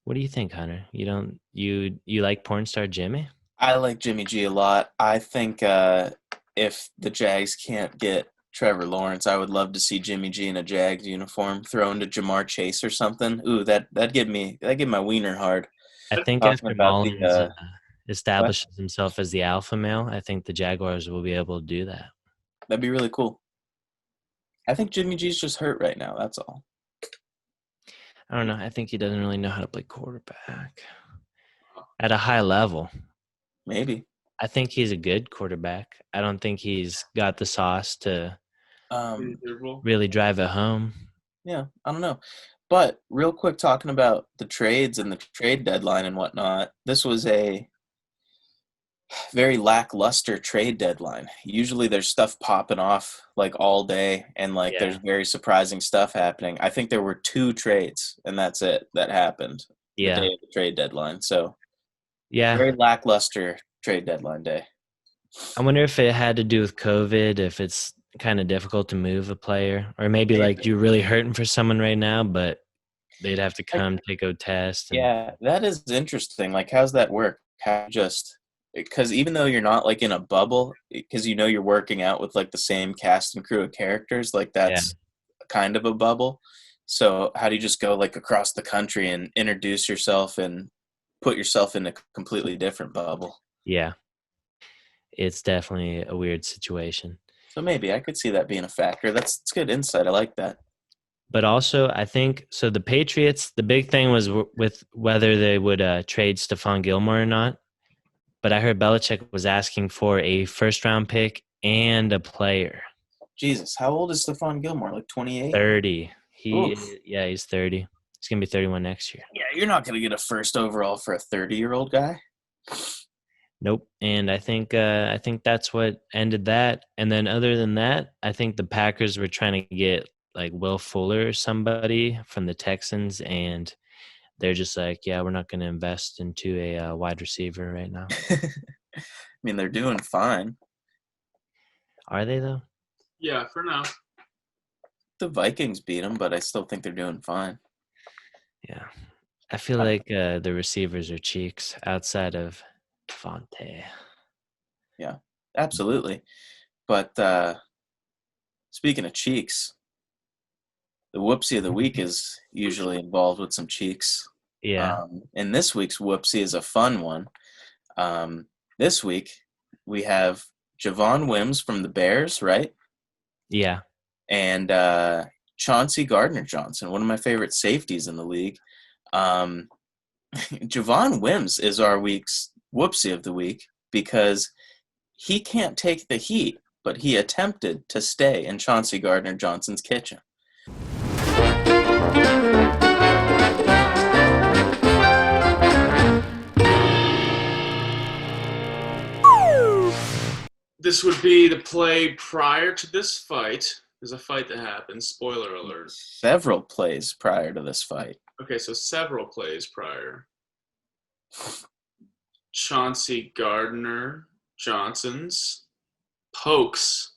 What do you think, Hunter? You like porn star Jimmy? I like Jimmy G a lot. I think if the Jags can't get Trevor Lawrence, I would love to see Jimmy G in a Jags uniform thrown to Jamar Chase or something. Ooh, that'd give my wiener hard. I think Talking after about the, Mullins establishes himself as the alpha male, I think the Jaguars will be able to do that. That'd be really cool. I think Jimmy G's just hurt right now. That's all. I don't know. I think he doesn't really know how to play quarterback at a high level. Maybe. I think he's a good quarterback. I don't think he's got the sauce to really drive it home. Yeah, I don't know. But real quick, talking about the trades and the trade deadline and whatnot, this was a very lackluster trade deadline. Usually there's stuff popping off like all day, and like Yeah. there's very surprising stuff happening. I think there were 2 trades, and that's it that happened the Yeah. day of the trade deadline. So Yeah. very lackluster trade deadline day. I wonder if it had to do with COVID, if it's kind of difficult to move a player, or maybe like you're really hurting for someone right now, but they'd have to come take a test. And, Yeah, that is interesting. Like, how's that work? How just because even though you're not like in a bubble, because you're working out with like the same cast and crew of characters, like that's kind of a bubble. So how do you just go like across the country and introduce yourself and put yourself in a completely different bubble? yeah, it's definitely a weird situation. So maybe I could see that being a factor. That's good insight. I like that. But also, I think so. The Patriots, the big thing was with whether they would trade Stephon Gilmore or not. But I heard Belichick was asking for a first-round pick and a player. Jesus, how old is Stephon Gilmore? Like 28? 30. Oof. He's 30. He's gonna be 31 next year. Yeah, you're not gonna get a first overall for a 30-year-old guy. Nope. And I think that's what ended that. And then other than that, I think the Packers were trying to get like Will Fuller or somebody from the Texans, and they're just like, yeah, we're not going to invest into a wide receiver right now. I mean, they're doing fine. Are they though? Yeah, for now. The Vikings beat them, but I still think they're doing fine. Yeah. I feel like the receivers are cheeks outside of Fonte. Yeah, absolutely. But speaking of cheeks, the whoopsie of the week is usually involved with some cheeks. Yeah. And this week's whoopsie is a fun one. This week we have Javon Wims from the Bears, right? Yeah. And Chauncey Gardner-Johnson, one of my favorite safeties in the league. Javon Wims is our week's whoopsie of the week because he can't take the heat, but he attempted to stay in Chauncey Gardner-Johnson's kitchen. This would be the play prior to this fight. There's a fight that happened. Spoiler alert. Several plays prior to this fight. Okay, so several plays prior. Chauncey Gardner-Johnson's pokes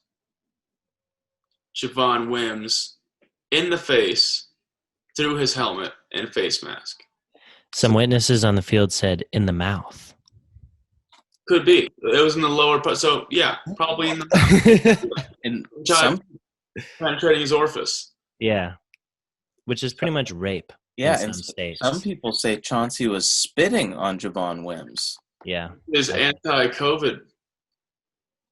Javon Wims in the face through his helmet and face mask. Some witnesses on the field said in the mouth. Could be. It was in the lower part. So, yeah, probably in the mouth. And penetrating his orifice. Yeah. Which is pretty much rape. Yeah, in and some states. some people say Chauncey was spitting on Javon Wims. Yeah. His anti-COVID.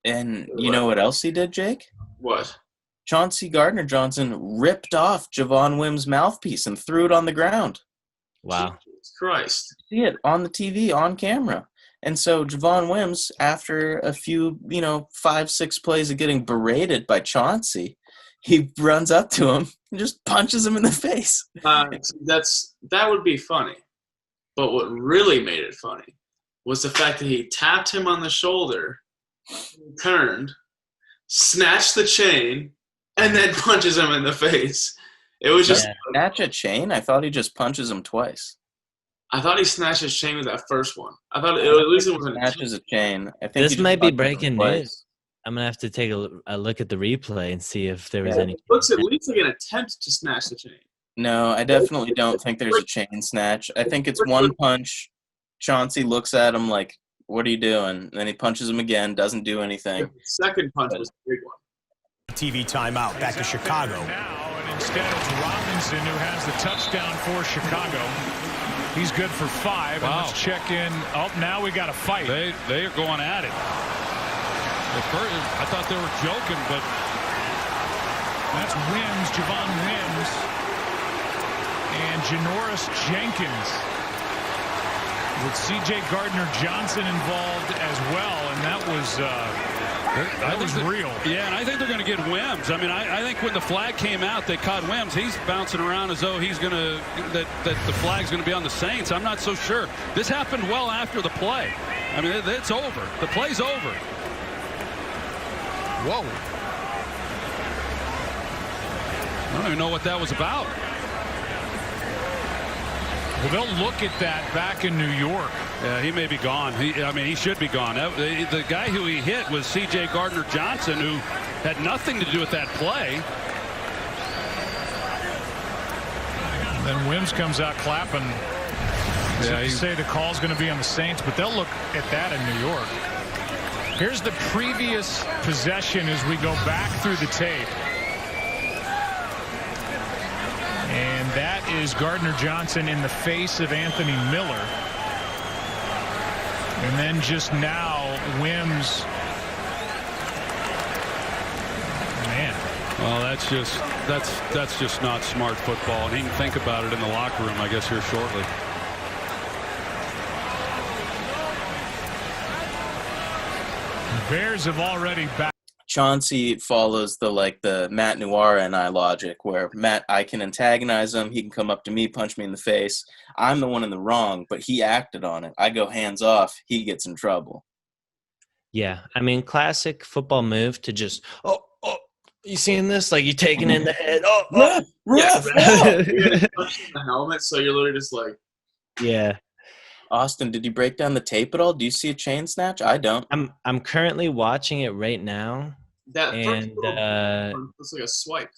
And you know what else he did, Jake? What? Chauncey Gardner-Johnson ripped off Javon Wims' mouthpiece and threw it on the ground. Wow. Jesus Christ. See it on the TV, on camera. And so Javon Wims, after a few, 5-6 plays of getting berated by Chauncey, he runs up to him and just punches him in the face. That would be funny. But what really made it funny was the fact that he tapped him on the shoulder, turned, snatched the chain, and then punches him in the face. It was just snatch a chain? I thought he just punches him twice. I thought he snatched his chain with that first one. I thought at least it wasn't snatches a chain. I think this might be breaking news. I'm gonna have to take a look at the replay and see if there was any. It looks at least like an attempt to snatch the chain. No, I definitely don't think there's a chain snatch. I think it's one punch. Chauncey looks at him like, "What are you doing?" And then he punches him again. Doesn't do anything. The second punch was a big one. TV timeout. Back to Chicago. Now, and instead it's Robinson who has the touchdown for Chicago. He's good for 5. Wow. And let's check in. Oh, now we got a fight. They are going at it. At first, I thought they were joking, but that's Wims, Javon Wims, and Janoris Jenkins with C.J. Gardner-Johnson involved as well, and that was That was real. Yeah, and I think they're going to get Wims. I mean, I think when the flag came out, they caught Wims. He's bouncing around as though he's going to that the flag's going to be on the Saints. I'm not so sure. This happened well after the play. I mean, it's over. The play's over. Whoa. I don't even know what that was about. Well, they'll look at that back in New York. Yeah, he may be gone. He should be gone. The guy who he hit was C.J. Gardner-Johnson, who had nothing to do with that play. And then Wims comes out clapping. Yeah, you say the call's going to be on the Saints, but they'll look at that in New York. Here's the previous possession as we go back through the tape. And that is Gardner-Johnson in the face of Anthony Miller. And then just now, Wims. Man. Well, that's just not smart football. And he can think about it in the locker room, I guess, here shortly. The Bears have already backed. Chauncey follows the Matt Noir and I logic, where I can antagonize him, he can come up to me, punch me in the face. I'm the one in the wrong, but he acted on it. I go hands off, he gets in trouble. Yeah, I mean, classic football move to just, oh, you seeing this? Like, you taking in the head. Oh. Ref. The helmet, so you're literally just like. Yeah. Austin, did you break down the tape at all? Do you see a chain snatch? I don't. I'm currently watching it right now. That and looks like a swipe.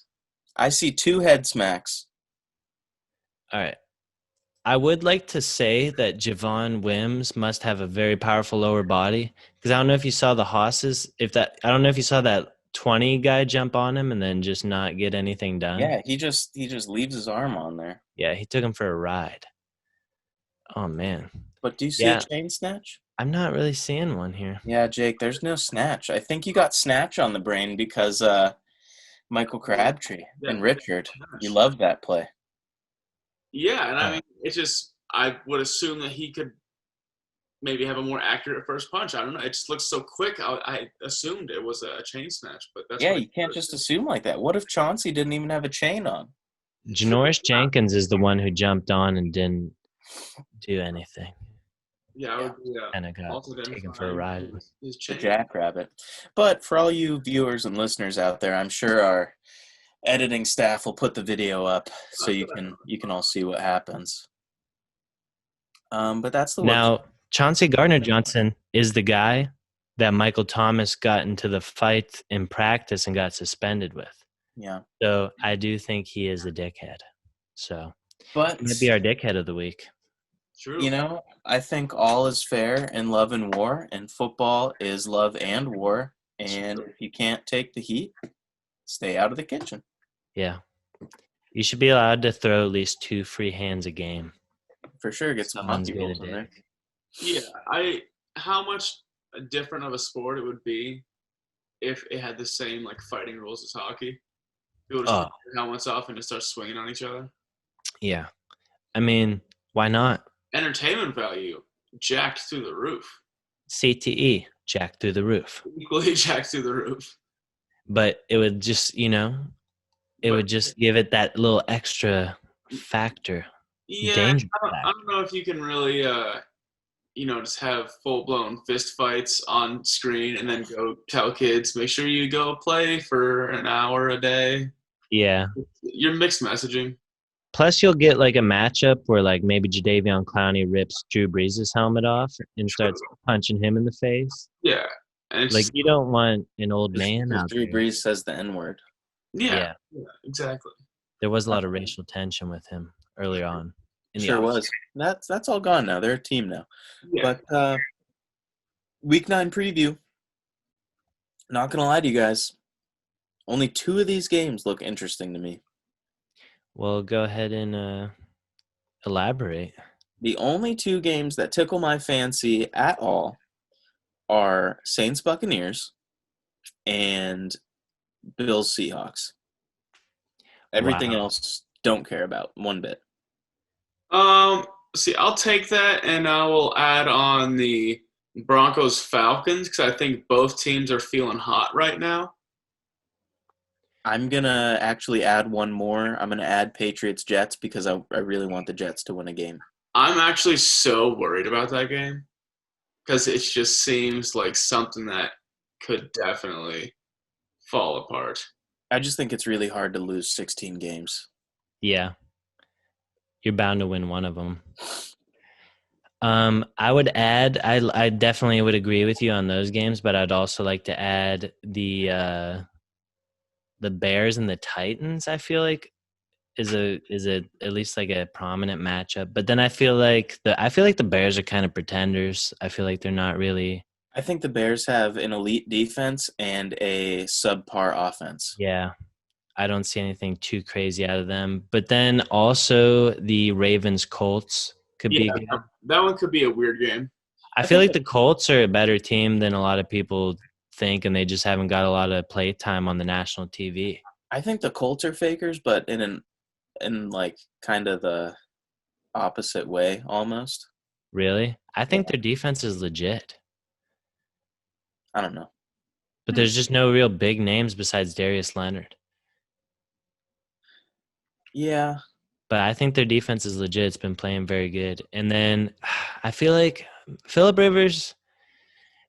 I see 2 head smacks. All right. I would like to say that Javon Wims must have a very powerful lower body, because I don't know if you saw the Hosses. I don't know if you saw that 20 guy jump on him and then just not get anything done. Yeah, he just leaves his arm on there. Yeah, he took him for a ride. Oh man. But do you see a chain snatch? I'm not really seeing one here. Yeah, Jake, there's no snatch. I think you got snatch on the brain because Michael Crabtree and Richard. You love that play. Yeah, and I mean, it's just, I would assume that he could maybe have a more accurate first punch. I don't know. It just looks so quick. I assumed it was a chain snatch, but that's you can't just assume like that. What if Chauncey didn't even have a chain on? Janoris Jenkins is the one who jumped on and didn't do anything. Yeah, I would be, and I got taken for a ride. The jackrabbit. But for all you viewers and listeners out there, I'm sure our editing staff will put the video up so you can all see what happens. But that's the now. Chauncey Gardner-Johnson is the guy that Michael Thomas got into the fight in practice and got suspended with. Yeah. So I do think he is a dickhead. So, but he might be our dickhead of the week. True. You know, I think all is fair in love and war, and football is love and war. And if you can't take the heat, stay out of the kitchen. Yeah. You should be allowed to throw at least 2 free hands a game. For sure, get some monkey rolls in there. Yeah, how much different of a sport it would be if it had the same fighting rules as hockey. People just take their helmets off and just start swinging on each other. Yeah, I mean, why not? Entertainment value jacked through the roof. CTE jacked through the roof. Equally jacked through the roof. But it would just, would just give it that little extra factor. Yeah, danger I don't know if you can really. Just have full-blown fist fights on screen and then go tell kids, make sure you go play for an hour a day. Yeah. You're mixed messaging. Plus, you'll get a matchup where maybe Jadeveon Clowney rips Drew Brees' helmet off and starts punching him in the face. Yeah. And you don't want an old man out Drew there. Brees says the N-word. Yeah, exactly. There was a lot of racial tension with him earlier on. Sure was. That's all gone now. They're a team now. Yeah. But Week 9 preview. Not gonna lie to you guys. Only 2 of these games look interesting to me. Well, go ahead and elaborate. The only 2 games that tickle my fancy at all are Saints Buccaneers and Bills Seahawks. Everything else don't care about one bit. See, I'll take that, and I will add on the Broncos Falcons, because I think both teams are feeling hot right now. I'm going to actually add one more. I'm going to add Patriots Jets because I really want the Jets to win a game. I'm actually so worried about that game because it just seems like something that could definitely fall apart. I just think it's really hard to lose 16 games. Yeah. You're bound to win one of them. I would add, I definitely would agree with you on those games, but I'd also like to add the Bears and the Titans. I feel like is at least like a prominent matchup. But then I feel like the Bears are kind of pretenders. I feel like they're not really. I think the Bears have an elite defense and a subpar offense. Yeah. I don't see anything too crazy out of them. But then also the Ravens Colts could be good. That one could be a weird game. I feel like the Colts are a better team than a lot of people think, and they just haven't got a lot of play time on the national TV. I think the Colts are fakers, but in like kind of the opposite way almost. Really? I think their defense is legit. I don't know. But there's just no real big names besides Darius Leonard. Yeah. But I think their defense is legit. It's been playing very good. And then I feel like Phillip Rivers,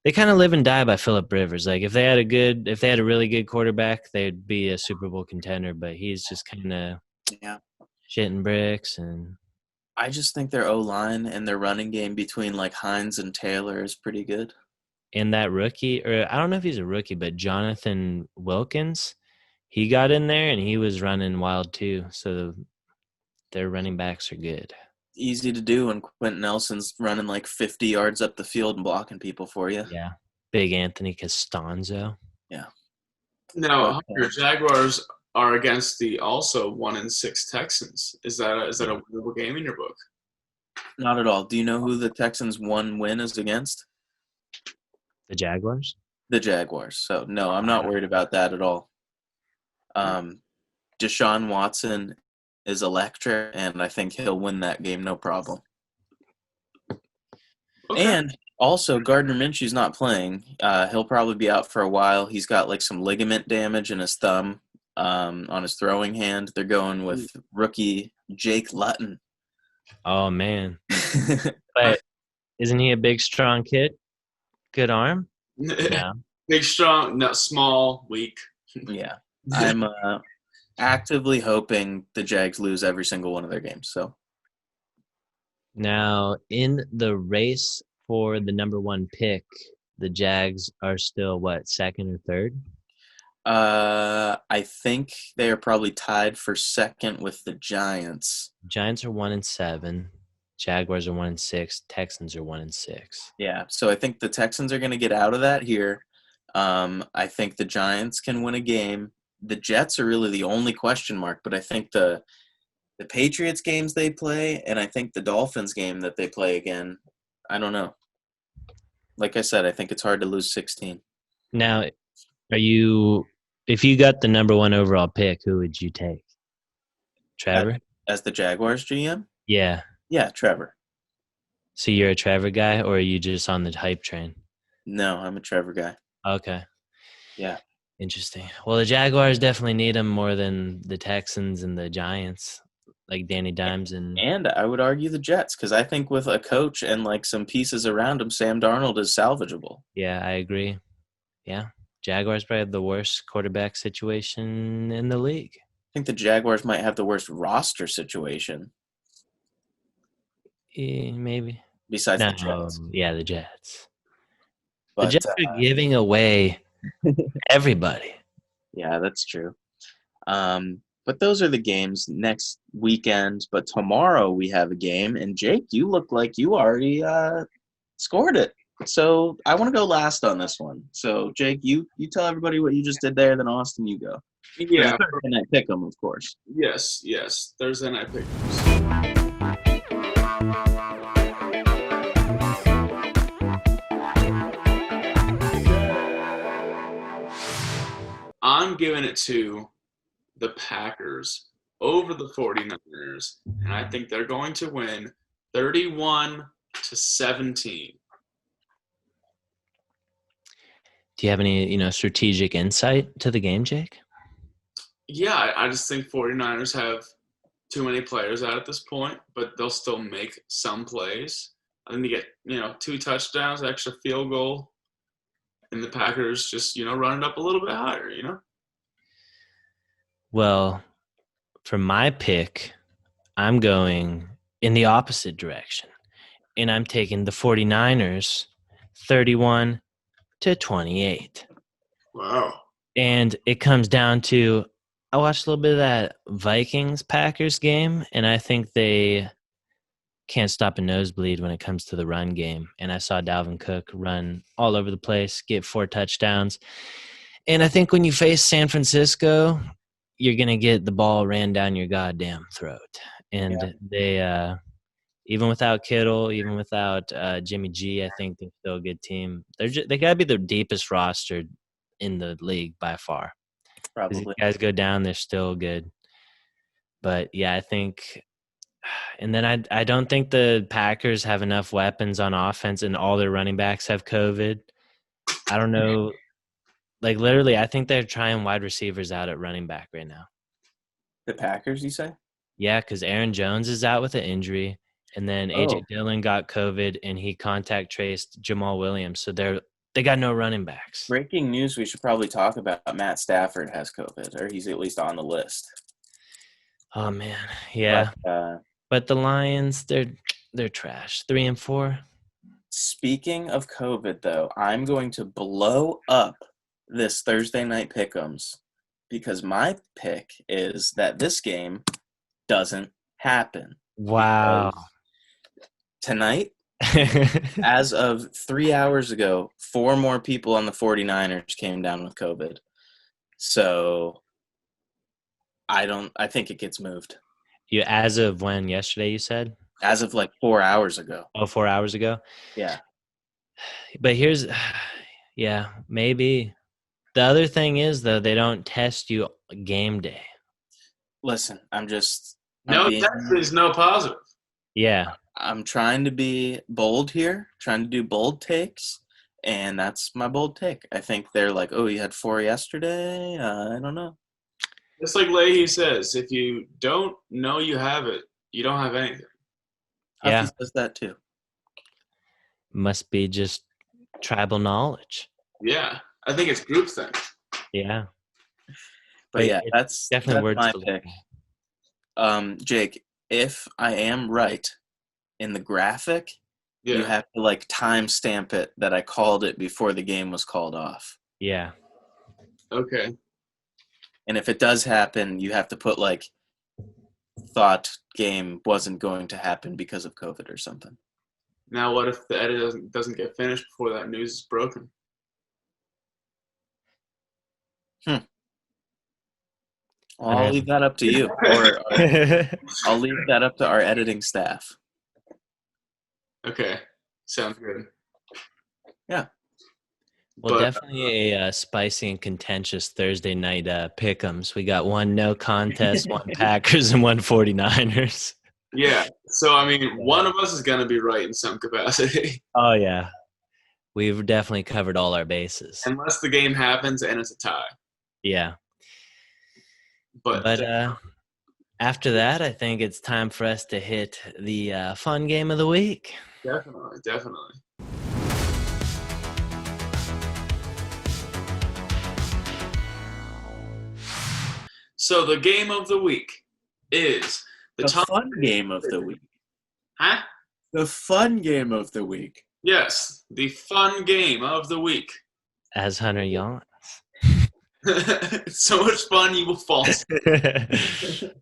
they kind of live and die by Phillip Rivers. Like if they had a really good quarterback, they'd be a Super Bowl contender. But he's just kind of shitting bricks. And I just think their O-line and their running game between like Hines and Taylor is pretty good. And that rookie, or I don't know if he's a rookie, but Jonathan Wilkins, he got in there and he was running wild too. So their running backs are good. Easy to do when Quentin Nelson's running like 50 yards up the field and blocking people for you. Yeah. Big Anthony Costanzo. Yeah. Now, your Jaguars are against the also 1-6 Texans. Is that a winnable game in your book? Not at all. Do you know who the Texans' one win is against? The Jaguars? The Jaguars. So, no, I'm not worried about that at all. Deshaun Watson is electric, and I think he'll win that game no problem. Okay. And also, Gardner Minshew's not playing. He'll probably be out for a while. He's got like some ligament damage in his thumb on his throwing hand. They're going with rookie Jake Luton. Oh, man. But isn't he a big, strong kid? Good arm? Yeah. Big, strong, not small, weak. Yeah. I'm actively hoping the Jags lose every single one of their games. So now, in the race for the number one pick, the Jags are still, second or third? I think they are probably tied for second with the Giants. Giants are 1-7. Jaguars are 1-6. Texans are 1-6. Yeah, so I think the Texans are going to get out of that here. I think the Giants can win a game. The Jets are really the only question mark, but I think the Patriots games they play, and I think the Dolphins game that they play again, I don't know. Like I said, I think it's hard to lose 16. Now, if you got the number one overall pick, who would you take? Trevor? As the Jaguars GM? Yeah. Yeah, Trevor. So you're a Trevor guy, or are you just on the hype train? No, I'm a Trevor guy. Okay. Yeah. Interesting. Well, the Jaguars definitely need him more than the Texans and the Giants, like Danny Dimes and I would argue the Jets, because I think with a coach and like some pieces around him, Sam Darnold is salvageable. Yeah, I agree. Yeah. Jaguars probably have the worst quarterback situation in the league. I think the Jaguars might have the worst roster situation. Maybe. Besides the Jets. Yeah, the Jets. But, the Jets are giving away everybody. Yeah, that's true. But those are the games next weekend. But tomorrow we have a game. And, Jake, you look like you already scored it. So I want to go last on this one. So, Jake, you tell everybody what you just did there. Then, Austin, you go. Yeah. Thursday night pick 'em, of course. Yes. Thursday night pick. I'm giving it to the Packers over the 49ers, and I think they're going to win 31-17. Do you have any, strategic insight to the game, Jake? Yeah, I just think 49ers have too many players out at this point, but they'll still make some plays. I think they get, 2 touchdowns, extra field goal, and the Packers just, run it up a little bit higher. Well, for my pick, I'm going in the opposite direction, and I'm taking the 49ers 31-28. Wow. And it comes down to, I watched a little bit of that Vikings-Packers game, and I think they can't stop a nosebleed when it comes to the run game. And I saw Dalvin Cook run all over the place, get 4 touchdowns. And I think when you face San Francisco, you're going to get the ball ran down your goddamn throat. And they, even without Kittle, even without Jimmy G, I think they're still a good team. They got to be the deepest roster in the league by far. Probably. These guys go down, they're still good. But, yeah, I think – and then I don't think the Packers have enough weapons on offense and all their running backs have COVID. I don't know. Like, literally, I think they're trying wide receivers out at running back right now. The Packers, you say? Yeah, because Aaron Jones is out with an injury, and then A.J. Dillon got COVID, and he contact traced Jamal Williams. So they got no running backs. Breaking news, we should probably talk about Matt Stafford has COVID, or he's at least on the list. Oh, man. Yeah. But the Lions, they're trash. 3-4. Speaking of COVID, though, I'm going to blow up this Thursday night pick'ems because my pick is that this game doesn't happen. Wow. Tonight, as of 3 hours ago, 4 more people on the 49ers came down with COVID. So I think it gets moved. You as of when? Yesterday, you said? As of like 4 hours ago. Oh, 4 hours ago? Yeah. But maybe. The other thing is, though, they don't test you game day. Listen, test is no positive. Yeah. I'm trying to be bold here, trying to do bold takes, and that's my bold take. I think they're like, oh, you had 4 yesterday? I don't know. Just like Leahy says, if you don't know you have it, you don't have anything. Yeah. Huffy says that too. Must be just tribal knowledge. Yeah. I think it's groupthink. Yeah. But yeah, that's definitely words my to pick. Jake, if I am right in the graphic, you have to like timestamp it that I called it before the game was called off. Yeah. Okay. And if it does happen, you have to put like thought game wasn't going to happen because of COVID or something. Now what if the edit doesn't get finished before that news is broken? I'll leave that up to you. Or I'll leave that up to our editing staff. Okay. Sounds good. Yeah. Well, definitely a spicy and contentious Thursday night pick'ems. We got one no contest, one Packers, and one 49ers. Yeah. So, I mean, one of us is going to be right in some capacity. Oh, yeah. We've definitely covered all our bases. Unless the game happens and it's a tie. Yeah. But after that, I think it's time for us to hit the fun game of the week. Definitely. So the game of the week is the fun game of the week. Huh? The fun game of the week. Yes, the fun game of the week. As Hunter yawns. It's so much fun you will fall asleep. It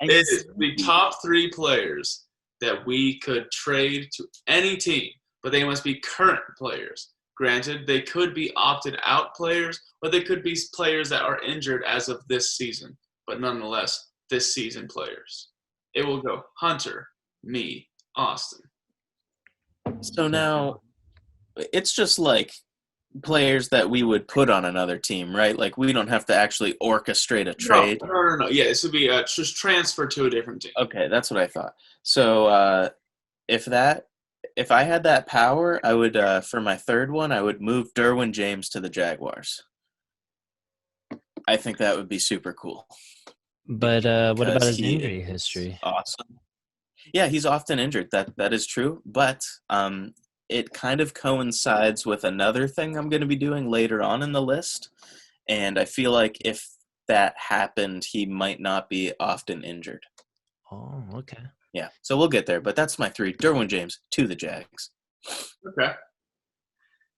is the top 3 players that we could trade to any team, but they must be current players. Granted, they could be opted out players, or they could be players that are injured as of this season, but nonetheless, this season players. It will go Hunter, me, Austin. So now, it's just like players that we would put on another team, right? Like we don't have to actually orchestrate a trade. No. Yeah, this would be just transfer to a different team. Okay, that's what I thought. So if that if I had that power, I would for my third one, I would move Derwin James to the Jaguars. I think that would be super cool. But what about Because his he injury is history? Awesome. Yeah, he's often injured. That is true, but it kind of coincides with another thing I'm going to be doing later on in the list, and I feel like if that happened, he might not be often injured. Oh, okay. Yeah, so we'll get there, but that's my 3. Derwin James to the Jags. Okay.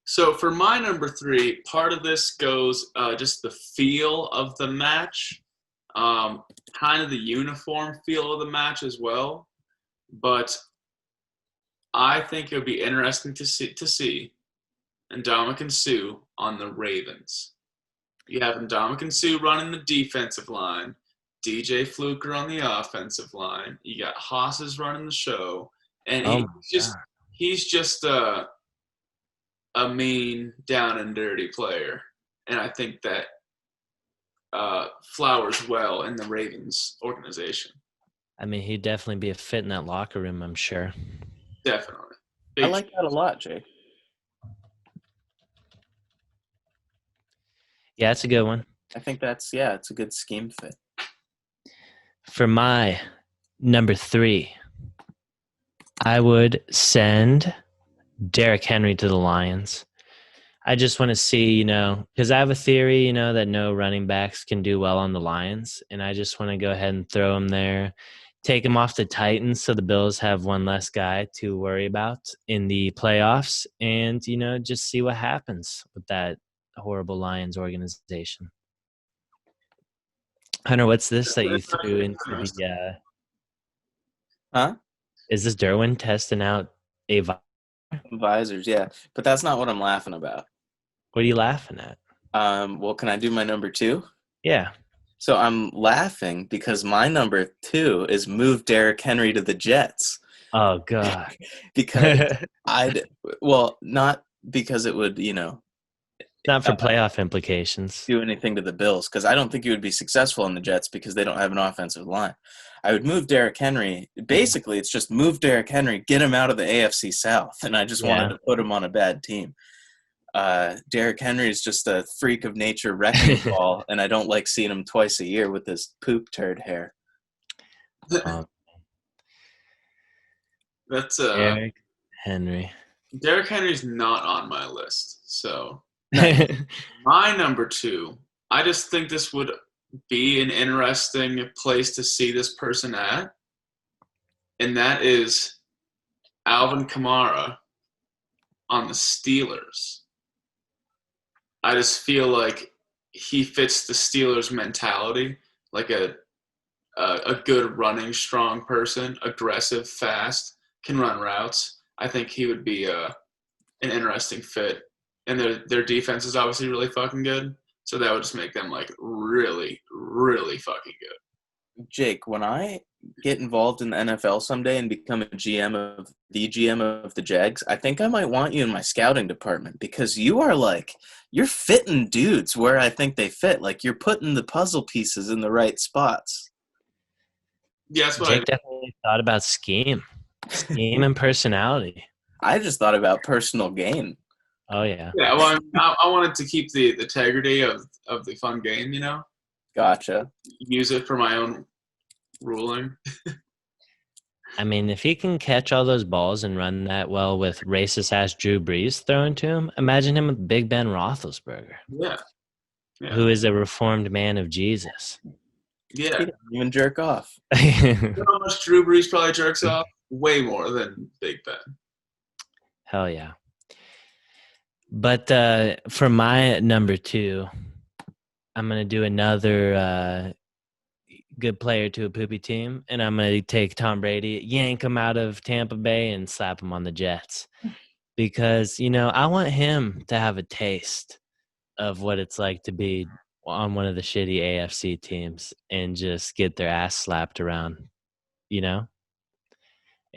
So for my number 3, part of this goes just the feel of the match, kind of the uniform feel of the match as well. But I think it would be interesting to see Ndamukong Suh on the Ravens. You have Ndamukong Suh running the defensive line, DJ Fluker on the offensive line. You got Haas's running the show, and he's just a mean, down and dirty player, and I think that flowers well in the Ravens organization. I mean, he'd definitely be a fit in that locker room, I'm sure. Definitely. I like that a lot, Jay. Yeah, it's a good one. I think it's a good scheme fit. For my number 3, I would send Derrick Henry to the Lions. I just want to see, because I have a theory, that no running backs can do well on the Lions, and I just want to go ahead and throw him there, take him off the Titans so the Bills have one less guy to worry about in the playoffs, and, just see what happens with that horrible Lions organization. Hunter, what's this that you threw into the Huh? Is this Derwin testing out a visors? Yeah, but that's not what I'm laughing about. What are you laughing at? Well, can I do my number 2? Yeah. So I'm laughing because my number 2 is move Derrick Henry to the Jets. Oh God. Because not because it would, not for playoff implications, do anything to the Bills, because I don't think he would be successful in the Jets because they don't have an offensive line. I would move Derrick Henry. Basically, it's just move Derrick Henry, get him out of the AFC South, and I just wanted to put him on a bad team. Derrick Henry is just a freak of nature wrecking ball, and I don't like seeing him twice a year with his poop turd hair. That's Derrick Henry. Derrick Henry's not on my list, so my number 2. I just think this would be an interesting place to see this person at, and that is Alvin Kamara on the Steelers. I just feel like he fits the Steelers' mentality, like a good running, strong person, aggressive, fast, can run routes. I think he would be an interesting fit. And their defense is obviously really fucking good, so that would just make them like really, really fucking good. Jake, when I get involved in the NFL someday and become the GM of the Jags, I think I might want you in my scouting department, because you're fitting dudes where I think they fit. Like, you're putting the puzzle pieces in the right spots. Yeah, that's what Jake definitely thought about scheme and personality. I just thought about personal gain. Oh yeah. Yeah, well, I wanted to keep the integrity of the fun game, Gotcha. Use it for my own ruling. I mean, if he can catch all those balls and run that well with racist-ass Drew Brees thrown to him, imagine him with Big Ben Roethlisberger. Yeah. Who is a reformed man of Jesus. Yeah. He doesn't even jerk off. You know how much Drew Brees probably jerks off? Way more than Big Ben. Hell yeah. But for my number 2, I'm going to do another good player to a poopy team, and I'm going to take Tom Brady, yank him out of Tampa Bay, and slap him on the Jets. Because, I want him to have a taste of what it's like to be on one of the shitty AFC teams and just get their ass slapped around,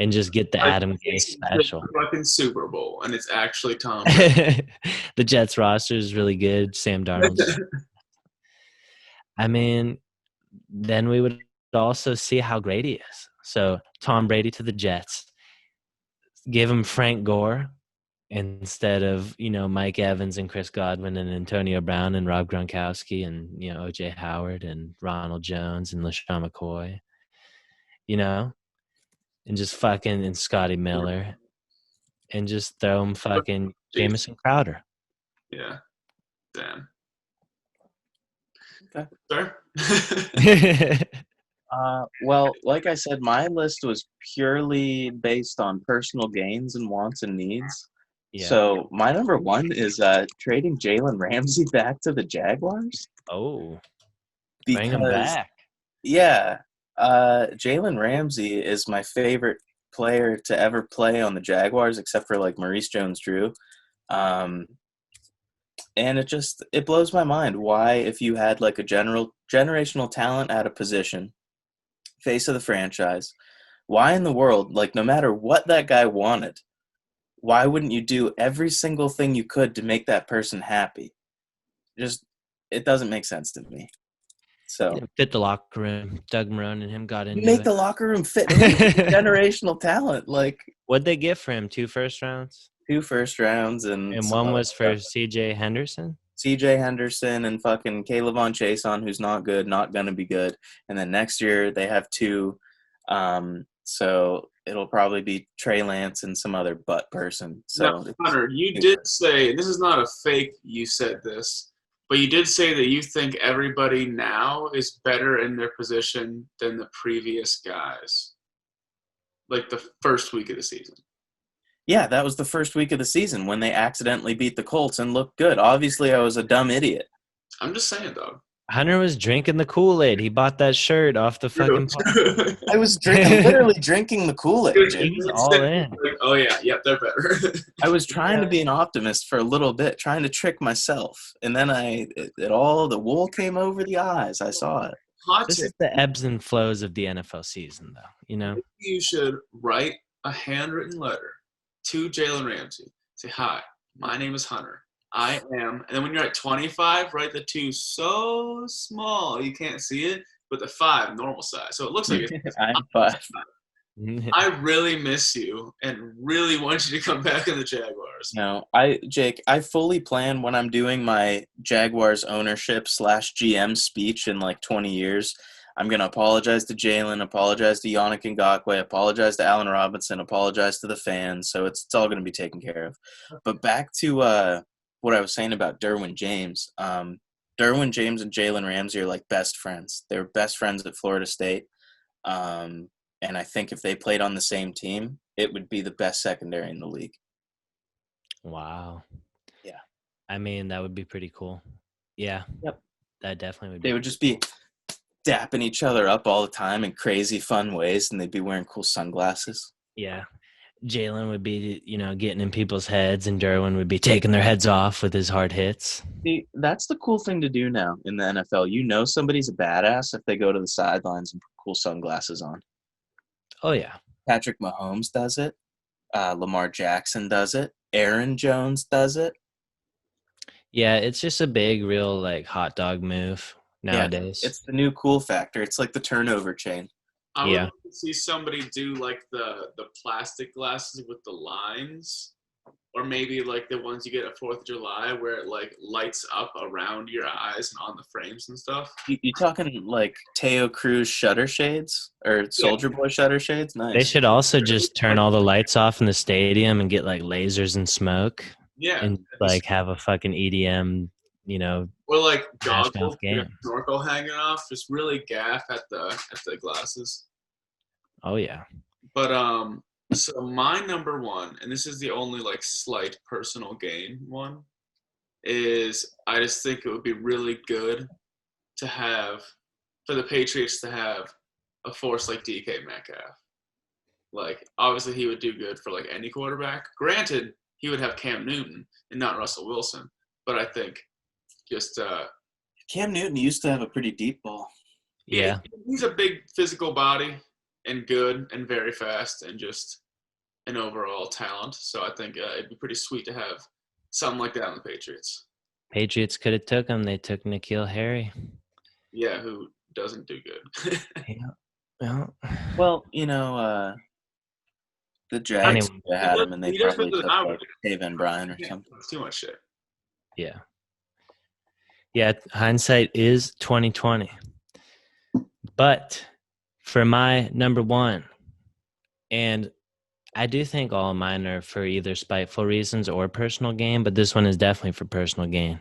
and just get the Adam Gase special. Fucking Super Bowl, and it's actually Tom Brady. The Jets roster is really good. Sam Darnold. I mean, then we would also see how great he is. So Tom Brady to the Jets. give him Frank Gore instead of, Mike Evans and Chris Godwin and Antonio Brown and Rob Gronkowski and, OJ Howard and Ronald Jones and LaShawn McCoy, and just fucking and Scotty Miller and just throw him fucking Jamison Crowder. Yeah. Damn. Okay. Sure. Well, like I said, my list was purely based on personal gains and wants and needs. Yeah. So my number one is trading Jalen Ramsey back to the Jaguars. Oh, bring him back. Yeah. Jalen Ramsey is my favorite player to ever play on the Jaguars, except for like Maurice Jones-Drew. And it blows my mind why, if you had like a generational talent at a position, face of the franchise, why in the world, like no matter what that guy wanted, why wouldn't you do every single thing you could to make that person happy? It doesn't make sense to me. So fit the locker room. Doug Marrone and him got into make the locker room fit generational talent. Like, what'd they get for him? 2 first rounds? 2 first rounds and one was for CJ Henderson? CJ Henderson and fucking Kayvon Chason, who's not good, not gonna be good. And then next year they have 2. So it'll probably be Trey Lance and some other butt person. So now, Hunter, you did say, this is not a fake, you said this, but you did say that you think everybody now is better in their position than the previous guys, like the first week of the season. Yeah, that was the first week of the season when they accidentally beat the Colts and looked good. Obviously, I was a dumb idiot. I'm just saying, dog. Hunter was drinking the Kool-Aid. He bought that shirt off the fucking I was literally drinking the Kool-Aid. He was all in. Like, oh, yeah, yep, they're better. I was trying to be an optimist for a little bit, trying to trick myself. And then the wool came over the eyes. I saw it. This is the ebbs and flows of the NFL season, though, You should write a handwritten letter to Jalen Ramsey. Say, hi, my name is Hunter. I am, and then when you're at 25, write the 2 so small you can't see it, but the 5 normal size. So it looks like it's I'm 5. I really miss you and really want you to come back in the Jaguars. No, Jake, I fully plan when I'm doing my Jaguars ownership / GM speech in like 20 years. I'm going to apologize to Jalen, apologize to Yannick Ngakoue, apologize to Allen Robinson, apologize to the fans. So it's all going to be taken care of. But back to what I was saying about Derwin James. Derwin James and Jalen Ramsey are like best friends. They were best friends at Florida State. And I think if they played on the same team, it would be the best secondary in the league. Wow. Yeah. I mean, that would be pretty cool. Yeah. Yep. That definitely would be. They would just be dapping each other up all the time in crazy fun ways, and they'd be wearing cool sunglasses. Yeah. Jalen would be, getting in people's heads, and Derwin would be taking their heads off with his hard hits. See, that's the cool thing to do now in the NFL. Somebody's a badass if they go to the sidelines and put cool sunglasses on. Oh, yeah. Patrick Mahomes does it. Lamar Jackson does it. Aaron Jones does it. Yeah, it's just a big, real, hot dog move nowadays. Yeah, it's the new cool factor. It's like the turnover chain. I would like to see somebody do the plastic glasses with the lines, or maybe the ones you get at 4th of July where it lights up around your eyes and on the frames and stuff. You talking Teo Cruz shutter shades or Soldier Boy shutter shades? Nice. They should also just turn all the lights off in the stadium and get lasers and smoke. Yeah. And have a fucking EDM, or goggles, snorkel hanging off, just really gaff at the glasses. Oh yeah. But so my number one, and this is the only slight personal gain one, is I just think it would be really good to have, for the Patriots to have a force like DK Metcalf. Obviously he would do good for any quarterback. Granted, he would have Cam Newton and not Russell Wilson, but I think just Cam Newton used to have a pretty deep ball. Yeah. He's a big physical body and good and very fast and just an overall talent. So I think it'd be pretty sweet to have something like that on the Patriots. Patriots could have took him. They took N'Keal Harry. Yeah, who doesn't do good. Yeah. Well, The Jags Anyway. had him, and they He does probably better took than I like would. Taven Bryan or Yeah, something. it's too much shit. Yeah. Yeah, hindsight is 2020. But for my number one, and I do think all of mine are for either spiteful reasons or personal gain, but this one is definitely for personal gain.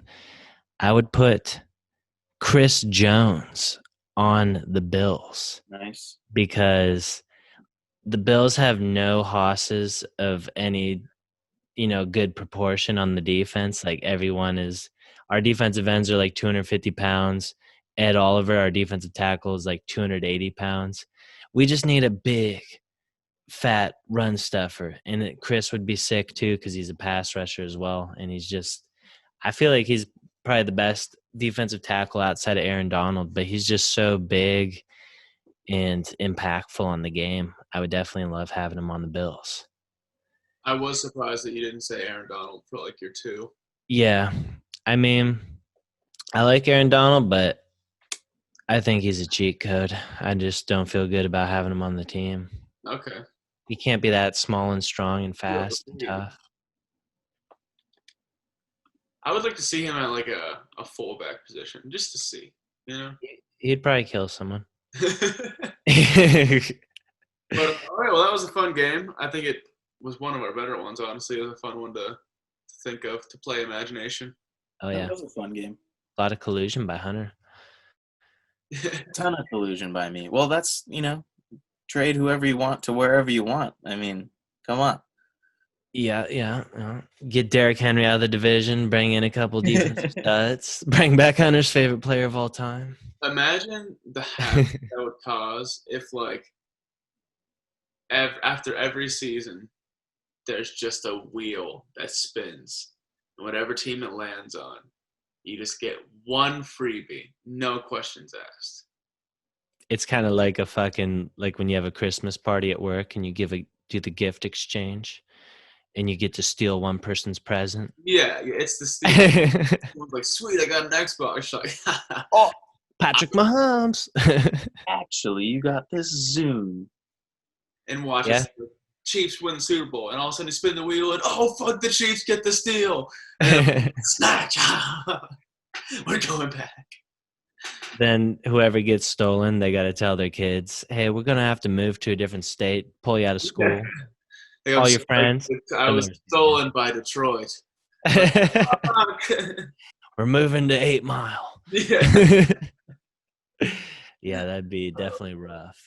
I would put Chris Jones on the Bills Nice. because the Bills have no hosses of any, good proportion on the defense. Like our defensive ends are like 250 pounds. Ed Oliver, our defensive tackle, is like 280 pounds. We just need a big, fat run stuffer. And Chris would be sick too because he's a pass rusher as well. And I feel like he's probably the best defensive tackle outside of Aaron Donald, but he's just so big and impactful on the game. I would definitely love having him on the Bills. I was surprised that you didn't say Aaron Donald for like your 2. Yeah. I mean, I like Aaron Donald, but I think he's a cheat code. I just don't feel good about having him on the team. Okay. He can't be that small and strong and fast and tough. I would like to see him at like a fullback position, just to see, He'd probably kill someone. But all right, well, that was a fun game. I think it was one of our better ones. Honestly, it was a fun one to think of, to play imagination. Oh yeah, That was a fun game. a lot of collusion by Hunter. Ton of collusion by me. Well, that's trade whoever you want to wherever you want. I mean, come on. Yeah. Get Derrick Henry out of the division. Bring in a couple defensive studs. Bring back Hunter's favorite player of all time. Imagine the havoc that would cause if, like, after every season, there's just a wheel that spins, and whatever team it lands on, you just get one freebie, no questions asked. It's kind of like like when you have a Christmas party at work and you do the gift exchange, and you get to steal one person's present. Yeah, it's the steal. Someone's like, sweet, I got an Xbox. Like, Oh, Patrick Mahomes. Actually, you got this Zoom. and watch Yeah. the Chiefs win the Super Bowl, and all of a sudden you spin the wheel, and oh fuck, the Chiefs get the steal. And snatch. We're going back. Then whoever gets stolen, they got to tell their kids, "Hey, we're gonna have to move to a different state, pull you out of school." Like, All I'm your sorry, friends. I was stolen by Detroit. We're moving to 8 Mile. Yeah. Yeah, that'd be definitely rough.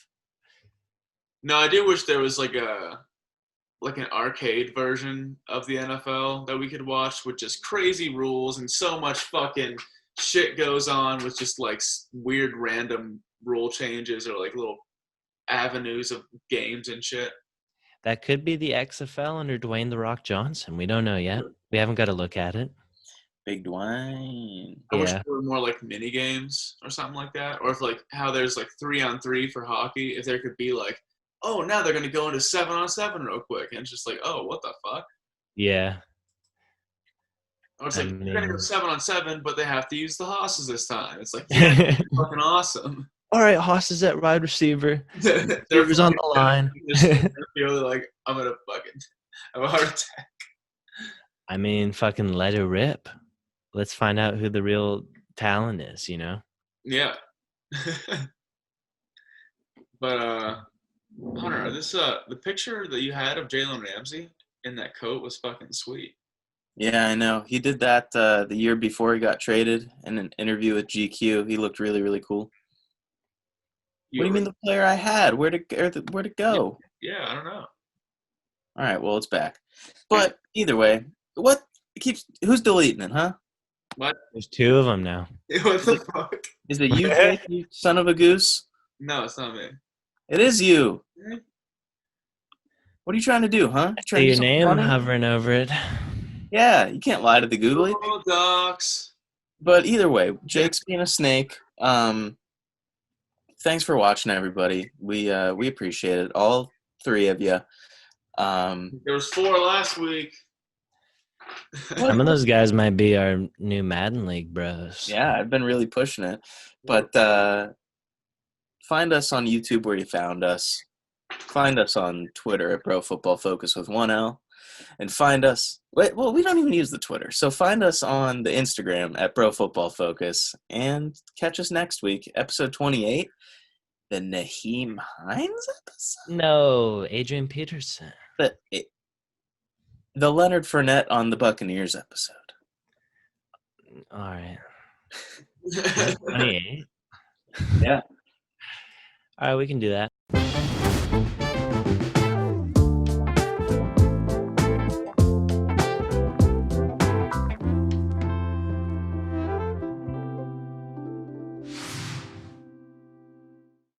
No, I do wish there was like an arcade version of the NFL that we could watch with just crazy rules and so much fucking shit goes on with just like weird random rule changes or like little avenues of games and shit. That could be the XFL under Dwayne "The Rock" Johnson. We don't know yet. We haven't got to look at it. Big Dwayne. I wish Yeah. there were more like mini games or something like that. Or if like how there's like 3-on-3 for hockey, if there could be like, oh, now they're gonna go into 7-on-7 real quick, and it's just like, oh, what the fuck? Yeah. Or it's I like they're gonna go mean- 7-on-7, but they have to use the hosses this time. It's like, yeah, that's fucking awesome. All right, Haas is at wide receiver. They're Receivers on the line. just feel like I'm gonna fucking have a heart attack. I mean, fucking let it rip. Let's find out who the real talent is, you know? Yeah. But Hunter, this the picture that you had of Jalen Ramsey in that coat was fucking sweet. Yeah, I know. He did that the year before he got traded in an interview with GQ. He looked really, really cool. What do you mean the player I had? Where'd it go? Yeah, I don't know. All right, well, it's back. But either way, who's deleting it, huh? What? There's 2 of them now. What the fuck? Is it you, Jake, you son of a goose? No, it's not me. It is you. Hmm? What are you trying to do, huh? See Trying to do your something name funny? hovering over it. Yeah, you can't lie to the googly. Oh, docs. But either way, Jake's being a snake. Thanks for watching, everybody. We appreciate it, all 3 of you. There was 4 last week. Some of those guys might be our new Madden League bros. Yeah, I've been really pushing it. But find us on YouTube where you found us. Find us on Twitter at Pro Football Focus with 1L. And find us, well, we don't even use the Twitter. So find us on the Instagram at Pro Football Focus. And catch us next week, episode 28, the Nyheim Hines episode? No, Adrian Peterson. The Leonard Fournette on the Buccaneers episode. All right. 28. Yeah. All right, we can do that.